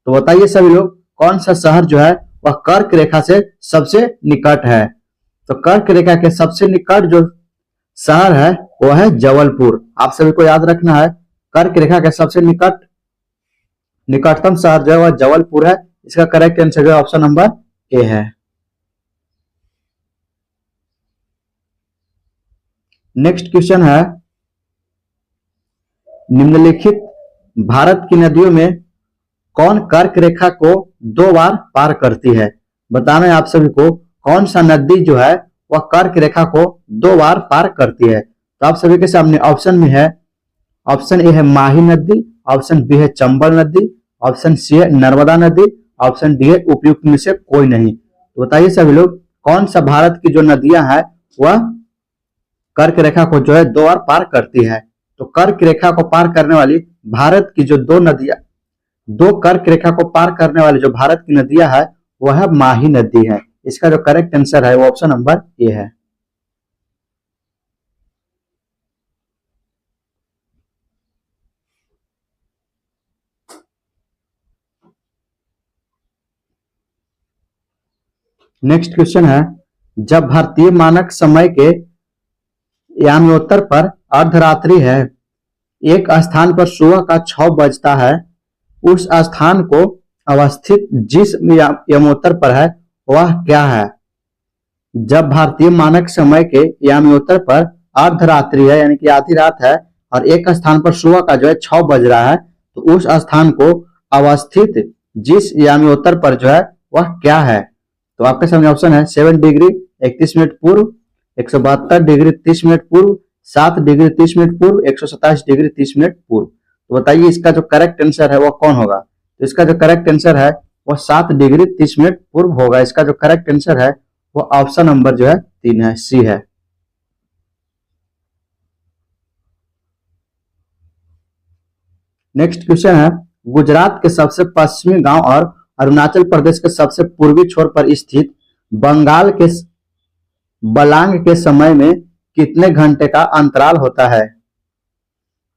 तो बताइए सभी लोग कौन सा शहर जो है वह कर्क रेखा से सबसे निकट है। तो कर्क रेखा के सबसे निकट जो शहर है वह है जबलपुर। आप सभी को याद रखना है कर्क रेखा के सबसे निकटतम शहर जो है वह जबलपुर है। इसका करेक्ट आंसर जो है ऑप्शन नंबर ए है। नेक्स्ट क्वेश्चन है, निम्नलिखित भारत की नदियों में कौन कर्क रेखा को 2 बार पार करती है। बताना है आप सभी को कौन सा नदी जो है वह कर्क रेखा को 2 बार पार करती है। तो आप सभी के सामने ऑप्शन में है, ऑप्शन ए है माही नदी, ऑप्शन बी है चंबल नदी, ऑप्शन सी है नर्मदा नदी, ऑप्शन डी है उपयुक्त में से कोई नहीं। तो बताइए सभी लोग कौन सा भारत की जो नदियां हैं वह कर्क रेखा को जो है 2 बार पार करती है। तो कर्क रेखा को पार करने वाली भारत की जो दो कर्क रेखा को पार करने वाली जो भारत की नदियां है वह है माही नदी है। इसका जो करेक्ट आंसर है वो ऑप्शन नंबर ए है। नेक्स्ट क्वेश्चन है, जब भारतीय मानक समय के याम्योत्तर पर अर्धरात्रि है, एक स्थान पर सुबह का 6 बजता है, उस स्थान को अवस्थित जिस यामोत्तर पर है वह क्या है। जब भारतीय मानक समय के याम्योत्तर पर अर्धरात्रि है यानी कि आधी रात है और एक स्थान पर सुबह का जो है 6 बज रहा है, तो उस स्थान को अवस्थित जिस याम्योत्तर पर जो है वह क्या है। तो आपके सामने ऑप्शन है 7 डिग्री 31 मिनट पूर्व, 172 डिग्री 30 मिनट पूर्व, 7 डिग्री 30 मिनट पूर्व, 127 डिग्री 30 मिनट पूर्व। तो बताइए इसका जो करेक्ट आंसर है वह कौन होगा। तो इसका जो करेक्ट आंसर है वह 7 डिग्री 30 मिनट पूर्व होगा। इसका जो करेक्ट आंसर है वह ऑप्शन नंबर जो है 3 है, सी है। नेक्स्ट क्वेश्चन है, गुजरात के सबसे पश्चिमी गांव और अरुणाचल प्रदेश के सबसे पूर्वी छोर पर स्थित बंगाल के बलांग के समय में कितने घंटे का अंतराल होता है।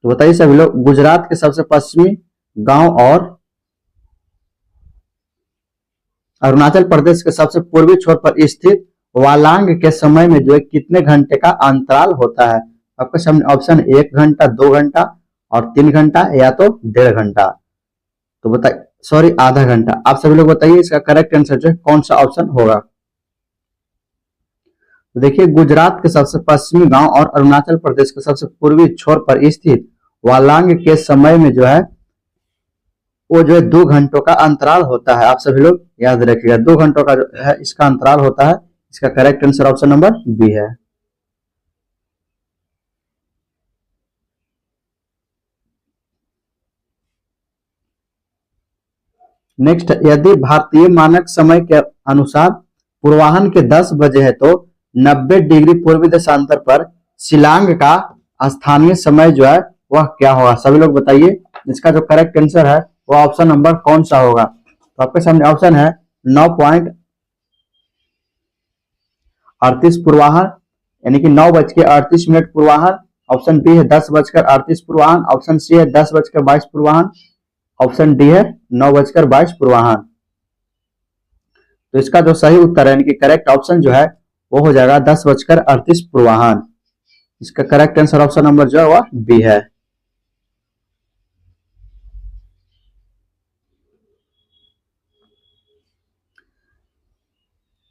तो बताइए सभी लोग गुजरात के सबसे पश्चिमी गांव और अरुणाचल प्रदेश के सबसे पूर्वी छोर पर स्थित वालांग के समय में जो है कितने घंटे का अंतराल होता है? आपके सामने ऑप्शन 1 घंटा, 2 घंटा और 3 घंटा या तो 1.5 घंटा। तो बताइए, सॉरी, आधा घंटा। आप सभी लोग बताइए इसका करेक्ट आंसर जो है कौन सा ऑप्शन होगा? तो देखिए, गुजरात के सबसे पश्चिमी गांव और अरुणाचल प्रदेश के सबसे पूर्वी छोर पर स्थित वालांग के समय में जो है वो जो है 2 घंटों का अंतराल होता है। आप सभी लोग याद रखिएगा, 2 घंटों का जो है इसका अंतराल होता है। इसका correct answer option number B है। नेक्स्ट, यदि भारतीय मानक समय के अनुसार पूर्वाह्न के 10 बजे है तो 90 डिग्री पूर्वी देशांतर पर शिलांग का स्थानीय समय जो है वह क्या होगा? सभी लोग बताइए इसका जो करेक्ट आंसर है वह ऑप्शन नंबर कौन सा होगा? तो आपके सामने ऑप्शन है 9:38 पूर्वाह्न, यानी कि 9:38 पूर्वाह्न। ऑप्शन बी है 10:38 पूर्वाह्न। ऑप्शन सी है 10:22 पूर्वाह्न। ऑप्शन डी है 9:22 पूर्वाह्न। तो इसका जो सही उत्तर है, यानी कि करेक्ट ऑप्शन जो है वो हो जाएगा 10:38 पूर्वाह्न। इसका करेक्ट आंसर ऑप्शन नंबर जो है वह बी है।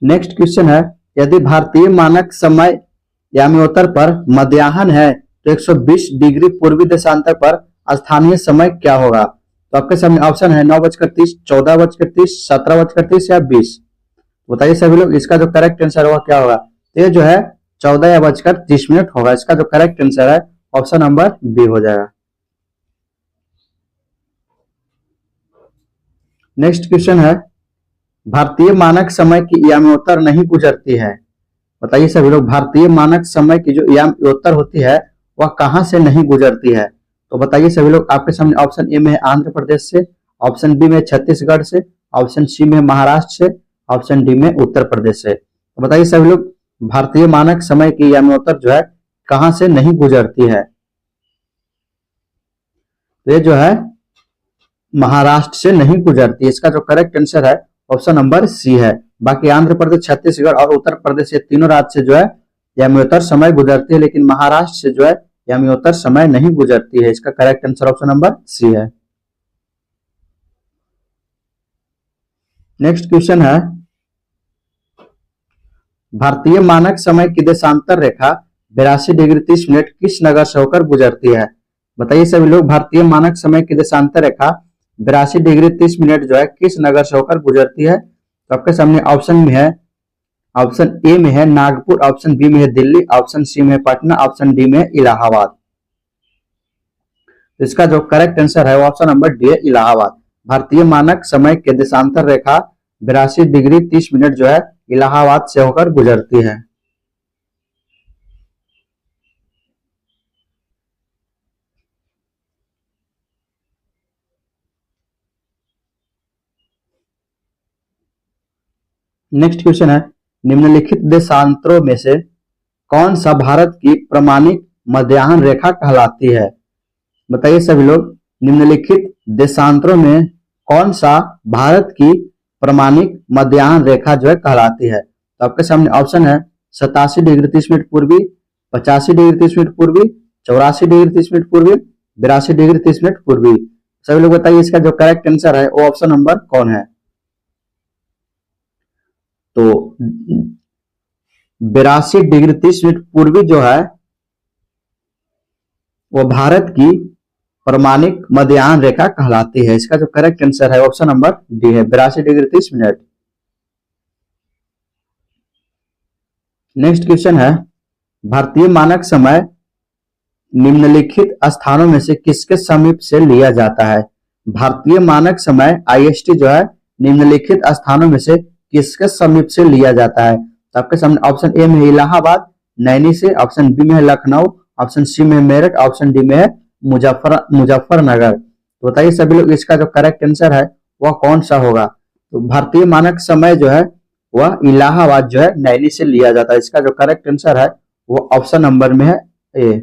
नेक्स्ट क्वेश्चन है, यदि भारतीय मानक समय यामियोत्तर पर मध्याह्न है तो 120 डिग्री पूर्वी देशांतर पर स्थानीय समय क्या होगा? तो आपके सामने ऑप्शन है 9:30, 14:30, 17:30 या 20। बताइए सभी लोग इसका जो करेक्ट आंसर होगा क्या होगा? तो ये जो है 14 या बजकर 30 मिनट होगा। इसका जो करेक्ट आंसर है ऑप्शन नंबर बी हो जाएगा। नेक्स्ट क्वेश्चन है, भारतीय मानक समय की यामियोत्तर नहीं गुजरती है। बताइए सभी लोग, भारतीय मानक समय की जो यामियोत्तर होती है वह कहां से नहीं गुजरती है? तो बताइए सभी लोग, आपके सामने ऑप्शन ए में है आंध्र प्रदेश से, ऑप्शन बी में छत्तीसगढ़ से, ऑप्शन सी में महाराष्ट्र से, ऑप्शन डी में उत्तर प्रदेश से। तो बताइए सभी लोग, भारतीय मानक समय की यामियोत्तर जो है कहां से नहीं गुजरती है? तो ये जो है महाराष्ट्र से नहीं गुजरती है। इसका जो करेक्ट आंसर है ऑप्शन नंबर सी है। बाकी आंध्र प्रदेश, छत्तीसगढ़ और उत्तर प्रदेश, ये तीनों राज्य से जो है यामियोत्तर समय गुजरती है, लेकिन महाराष्ट्र से जो है यामियोत्तर समय नहीं गुजरती है। इसका correct answer option number C है। नेक्स्ट क्वेश्चन है, भारतीय मानक समय की देशांतर रेखा 82 डिग्री 30 मिनट किस नगर से होकर गुजरती है? बताइए सभी लोग, भारतीय मानक समय की देशांतर रेखा 82 डिग्री 30 मिनट जो है किस नगर से होकर गुजरती है? तो आपके सामने ऑप्शन में है, ऑप्शन ए में है नागपुर, ऑप्शन बी में है दिल्ली, ऑप्शन सी में है पटना, ऑप्शन डी में है इलाहाबाद। तो इसका जो करेक्ट आंसर है वो ऑप्शन नंबर डी है, इलाहाबाद। भारतीय मानक समय के देशांतर रेखा 82 डिग्री 30 मिनट जो है इलाहाबाद से होकर गुजरती है। नेक्स्ट क्वेश्चन है, निम्नलिखित देशांतरों में से कौन सा भारत की प्रमाणिक मध्याह्न रेखा कहलाती है? बताइए सभी लोग, निम्नलिखित देशांतरों में कौन सा भारत की प्रमाणिक मध्याह्न रेखा जो है कहलाती है? तो आपके सामने ऑप्शन है 87 डिग्री 30 मिनट पूर्वी, 85 डिग्री 30 मिनट पूर्वी, 84 डिग्री 30 मिनट पूर्वी, 82 डिग्री 30 मिनट पूर्वी। सभी लोग बताइए इसका जो करेक्ट आंसर है वो ऑप्शन नंबर कौन है? तो 82 डिग्री 30 मिनट पूर्वी जो है वो भारत की प्रमाणिक मध्याह्न रेखा कहलाती है। इसका जो करेक्ट आंसर है ऑप्शन नंबर डी है, 82 डिग्री 30 मिनट। नेक्स्ट क्वेश्चन है, भारतीय मानक समय निम्नलिखित स्थानों में से किसके समीप से लिया जाता है? भारतीय मानक समय आईएसटी जो है निम्नलिखित स्थानों में से किसके समीप से लिया जाता है? तो आपके सामने ऑप्शन ए में है इलाहाबाद, नैनी से, ऑप्शन बी में है लखनऊ, ऑप्शन सी में है मेरठ, ऑप्शन डी में है मुजफ्फरनगर। तो बताइए सभी लोग इसका जो करेक्ट आंसर है वह कौन सा होगा? तो भारतीय मानक समय जो है वह इलाहाबाद जो है नैनी से लिया जाता है। इसका जो करेक्ट आंसर है वो ऑप्शन नंबर में है ए।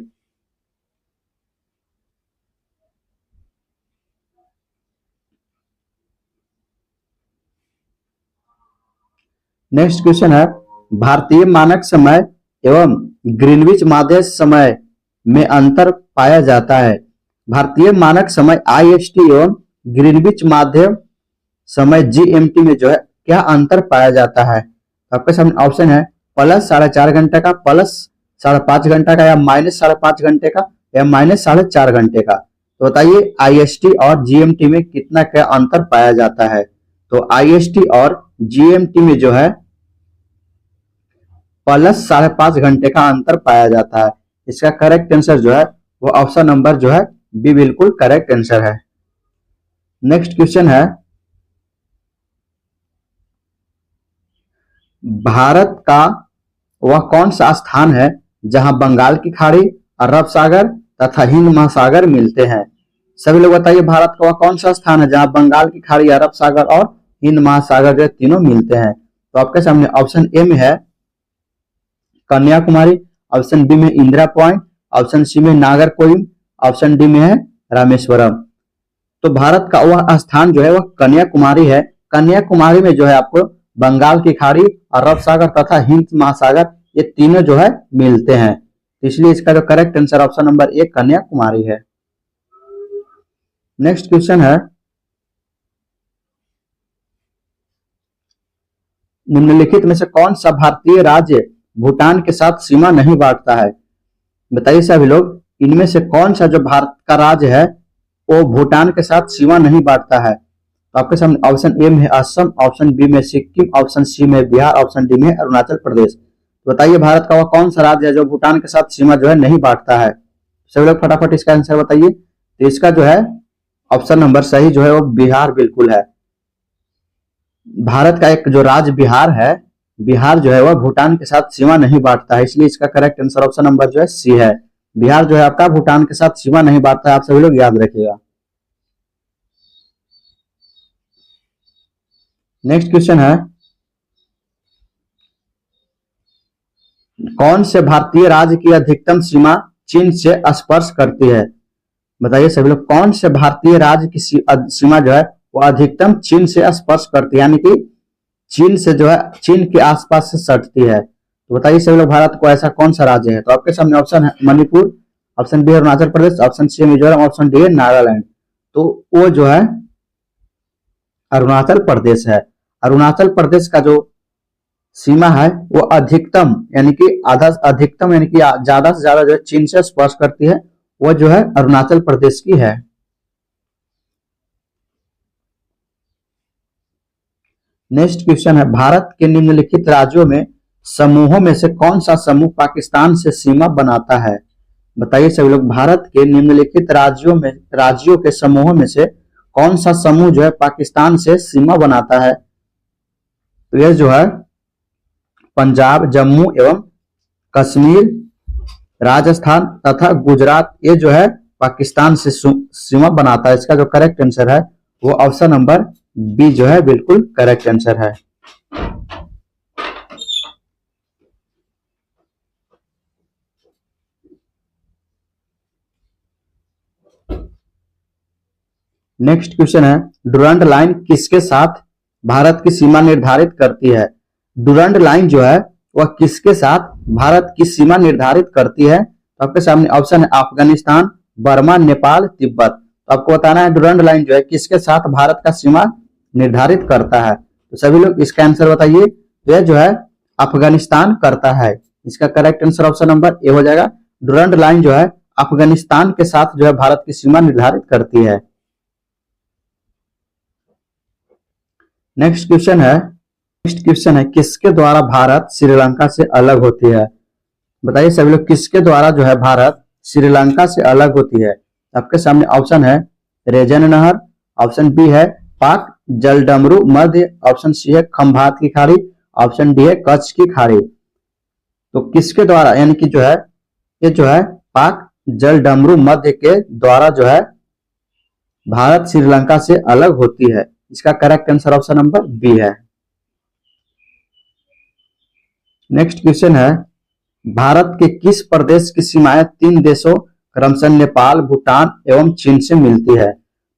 नेक्स्ट क्वेश्चन है, भारतीय मानक समय एवं ग्रीनविच माध्य समय में अंतर पाया जाता है। भारतीय मानक समय IST एवं ग्रीनविच माध्य समय GMT में जो है क्या अंतर पाया जाता है? आपके सामने ऑप्शन है प्लस 4.5 घंटे का, प्लस 5.5 घंटे का, या माइनस 5.5 घंटे का, या माइनस 4.5 घंटे का। तो बताइए IST और GMT में कितना क्या अंतर पाया जाता है? तो IST और GMT में जो है प्लस 5.5 घंटे का अंतर पाया जाता है। इसका करेक्ट आंसर जो है वो ऑप्शन नंबर जो है बी बिल्कुल करेक्ट आंसर है। नेक्स्ट क्वेश्चन है, भारत का वह कौन सा स्थान है जहां बंगाल की खाड़ी, अरब सागर तथा हिंद महासागर मिलते हैं? सभी लोग बताइए भारत का वह कौन सा स्थान है जहां बंगाल की खाड़ी, अरब सागर और हिंद महासागर जो तीनों मिलते हैं? तो आपके सामने ऑप्शन ए में है कन्याकुमारी, ऑप्शन बी में इंदिरा पॉइंट, ऑप्शन सी में नागरकोइल, ऑप्शन डी में है रामेश्वरम। तो भारत का वह स्थान जो है वह कन्याकुमारी है। कन्याकुमारी में जो है आपको बंगाल की खाड़ी, अरब सागर तथा हिंद महासागर ये तीनों जो है मिलते हैं। इसलिए इसका जो correct answer option number A Kanyakumari है। नेक्स्ट क्वेश्चन है, निम्नलिखित में से कौन सा भारतीय राज्य भूटान के साथ सीमा नहीं बांटता है? बताइए सभी लोग, इनमें से कौन सा जो भारत का राज्य है वो भूटान के साथ सीमा नहीं बांटता है? तो आपके सामने ऑप्शन ए में असम, ऑप्शन बी में सिक्किम, ऑप्शन सी में बिहार, ऑप्शन डी में अरुणाचल प्रदेश। तो बताइए भारत का वह कौन सा राज्य है जो भूटान के साथ सीमा जो है नहीं बांटता है? सभी लोग फटाफट इसका आंसर बताइए। तो इसका जो है ऑप्शन नंबर सही जो है वो बिहार बिल्कुल है। भारत का एक जो राज्य बिहार है, बिहार जो है वह भूटान के साथ सीमा नहीं बांटता है, इसलिए इसका करेक्ट आंसर ऑप्शन नंबर जो है सी है। बिहार जो है आपका भूटान के साथ सीमा नहीं बांटता है, आप सभी लोग याद रखिएगा। नेक्स्ट क्वेश्चन है, कौन से भारतीय राज्य की अधिकतम सीमा चीन से स्पर्श करती है? बताइए सभी लोग, कौन से भारतीय राज्य की सीमा जो है वो अधिकतम चीन से स्पर्श करती है, यानी कि चीन से जो है चीन के आसपास से सटती है? तो बताइए सभी लोग भारत को ऐसा कौन सा राज्य है? तो आपके सामने ऑप्शन है Manipur, option B Arunachal Pradesh, option C Mizoram, option D है नागालैंड। तो वो जो है अरुणाचल प्रदेश है। अरुणाचल प्रदेश का जो सीमा है वो अधिकतम यानी कि अधिकतम यानी कि ज्यादा से ज्यादा जो चीन से स्पर्श करती है वो जो है अरुणाचल प्रदेश की है। नेक्स्ट क्वेश्चन है, भारत के निम्नलिखित राज्यों में समूहों में से कौन सा समूह पाकिस्तान से सीमा बनाता है? बताइए सभी लोग, भारत के निम्नलिखित राज्यों के समूहों में से कौन सा समूह जो है पाकिस्तान से सीमा बनाता है? तो यह जो है पंजाब, जम्मू एवं कश्मीर, राजस्थान तथा गुजरात ये जो है पाकिस्तान से सीमा बनाता है। इसका जो करेक्ट आंसर है वो ऑप्शन नंबर बी जो है बिल्कुल करेक्ट आंसर है। नेक्स्ट क्वेश्चन है, डुरंड लाइन किसके साथ भारत की सीमा निर्धारित करती है? डुरंड लाइन जो है वह किसके साथ भारत की सीमा निर्धारित करती है? तो आपके सामने ऑप्शन है अफगानिस्तान, बर्मा, नेपाल, तिब्बत। तो आपको बताना है डुरंड लाइन जो है किसके साथ भारत का सीमा निर्धारित करता है। तो सभी लोग इसका आंसर बताइए। यह जो है अफगानिस्तान करता है। इसका करेक्ट आंसर ऑप्शन नंबर ए हो जाएगा। डुरंड लाइन जो है अफगानिस्तान के साथ जो है भारत की सीमा निर्धारित करती है। नेक्स्ट क्वेश्चन है, किसके द्वारा भारत श्रीलंका से अलग होती है? बताइए सभी लोग, किसके द्वारा जो है भारत श्रीलंका से अलग होती है? आपके सामने ऑप्शन है रेजन नहर, ऑप्शन बी है पाक जलडमरू मध्य, ऑप्शन सी है खंभात की खाड़ी, ऑप्शन डी है कच्छ की खाड़ी। तो किसके द्वारा यानी कि जो है ये जो है पाक जलडमरू मध्य के द्वारा जो है भारत श्रीलंका से अलग होती है। इसका correct answer option number B है। नेक्स्ट क्वेश्चन है, भारत के किस प्रदेश की सीमाएं 3 देशों क्रमशः नेपाल, भूटान एवं चीन से मिलती है?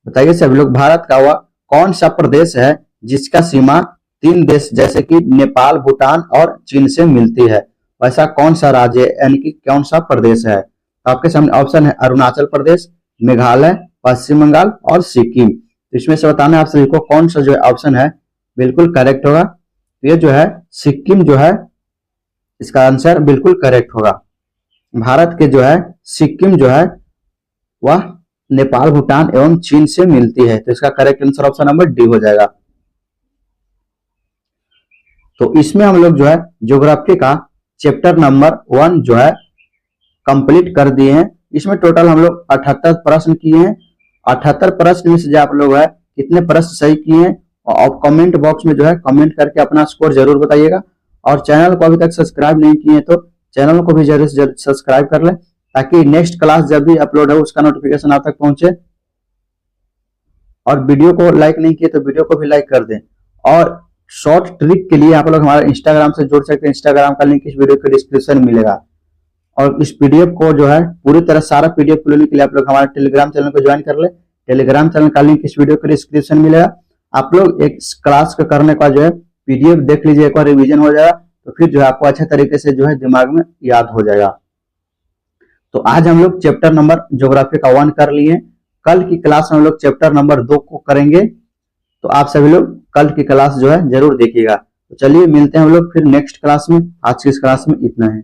बताइए सभी लोग, भारत का वह कौन सा प्रदेश है जिसका सीमा तीन देश जैसे कि नेपाल, भूटान और चीन से मिलती है, वैसा कौन सा राज्य है, यानी कि कौन सा प्रदेश है। तो आपके सामने ऑप्शन है अरुणाचल प्रदेश, मेघालय, पश्चिम बंगाल और सिक्किम। तो इसमें से बताना है आप सभी को कौन सा जो है ऑप्शन है बिल्कुल करेक्ट होगा। तो ये जो है सिक्किम जो है इसका आंसर बिल्कुल करेक्ट होगा। भारत के जो है सिक्किम जो है वह नेपाल, भूटान एवं चीन से मिलती है। तो इसका correct answer option number D हो जाएगा। तो इसमें हम लोग जो है ज्योग्राफी का चैप्टर नंबर 1 जो है कंप्लीट कर दिए हैं। इसमें टोटल हम लोग 78 प्रश्न किए हैं। 78 प्रश्न में से जो आप लोग है कितने प्रश्न सही किए हैं और कमेंट बॉक्स में जो है कमेंट करके अपना स्कोर जरूर बताइएगा। और चैनल को अभी तक सब्सक्राइब नहीं किए तो चैनल को भी जरूर से जरूर सब्सक्राइब कर ले, ताकि नेक्स्ट क्लास जब भी अपलोड हो उसका नोटिफिकेशन आप तक पहुंचे। और वीडियो को लाइक नहीं किए तो वीडियो को भी लाइक कर दें। और शॉर्ट ट्रिक के लिए आप लोग हमारे इंस्टाग्राम से जुड़ सकते हैं। इंस्टाग्राम का लिंक इस वीडियो के डिस्क्रिप्शन में मिलेगा। और इस पीडीएफ को जो है पूरी तरह सारा पीडीएफ को लेने के लिए आप लोग हमारे टेलीग्राम चैनल को ज्वाइन कर ले। टेलीग्राम चैनल का लिंक इस वीडियो के डिस्क्रिप्शन में मिलेगा। आप लोग एक क्लास का करने का जो है पीडीएफ देख लीजिए, एक बार रिवीजन हो जाएगा तो फिर जो है आपको अच्छे तरीके से जो है दिमाग में याद हो जाएगा। तो आज हम लोग चैप्टर नंबर ज्योग्राफी का 1 कर लिए। कल की क्लास में हम लोग चैप्टर नंबर 2 को करेंगे। तो आप सभी लोग कल की क्लास जो है जरूर देखिएगा। तो चलिए मिलते हैं हम लोग फिर नेक्स्ट क्लास में। आज की इस क्लास में इतना है।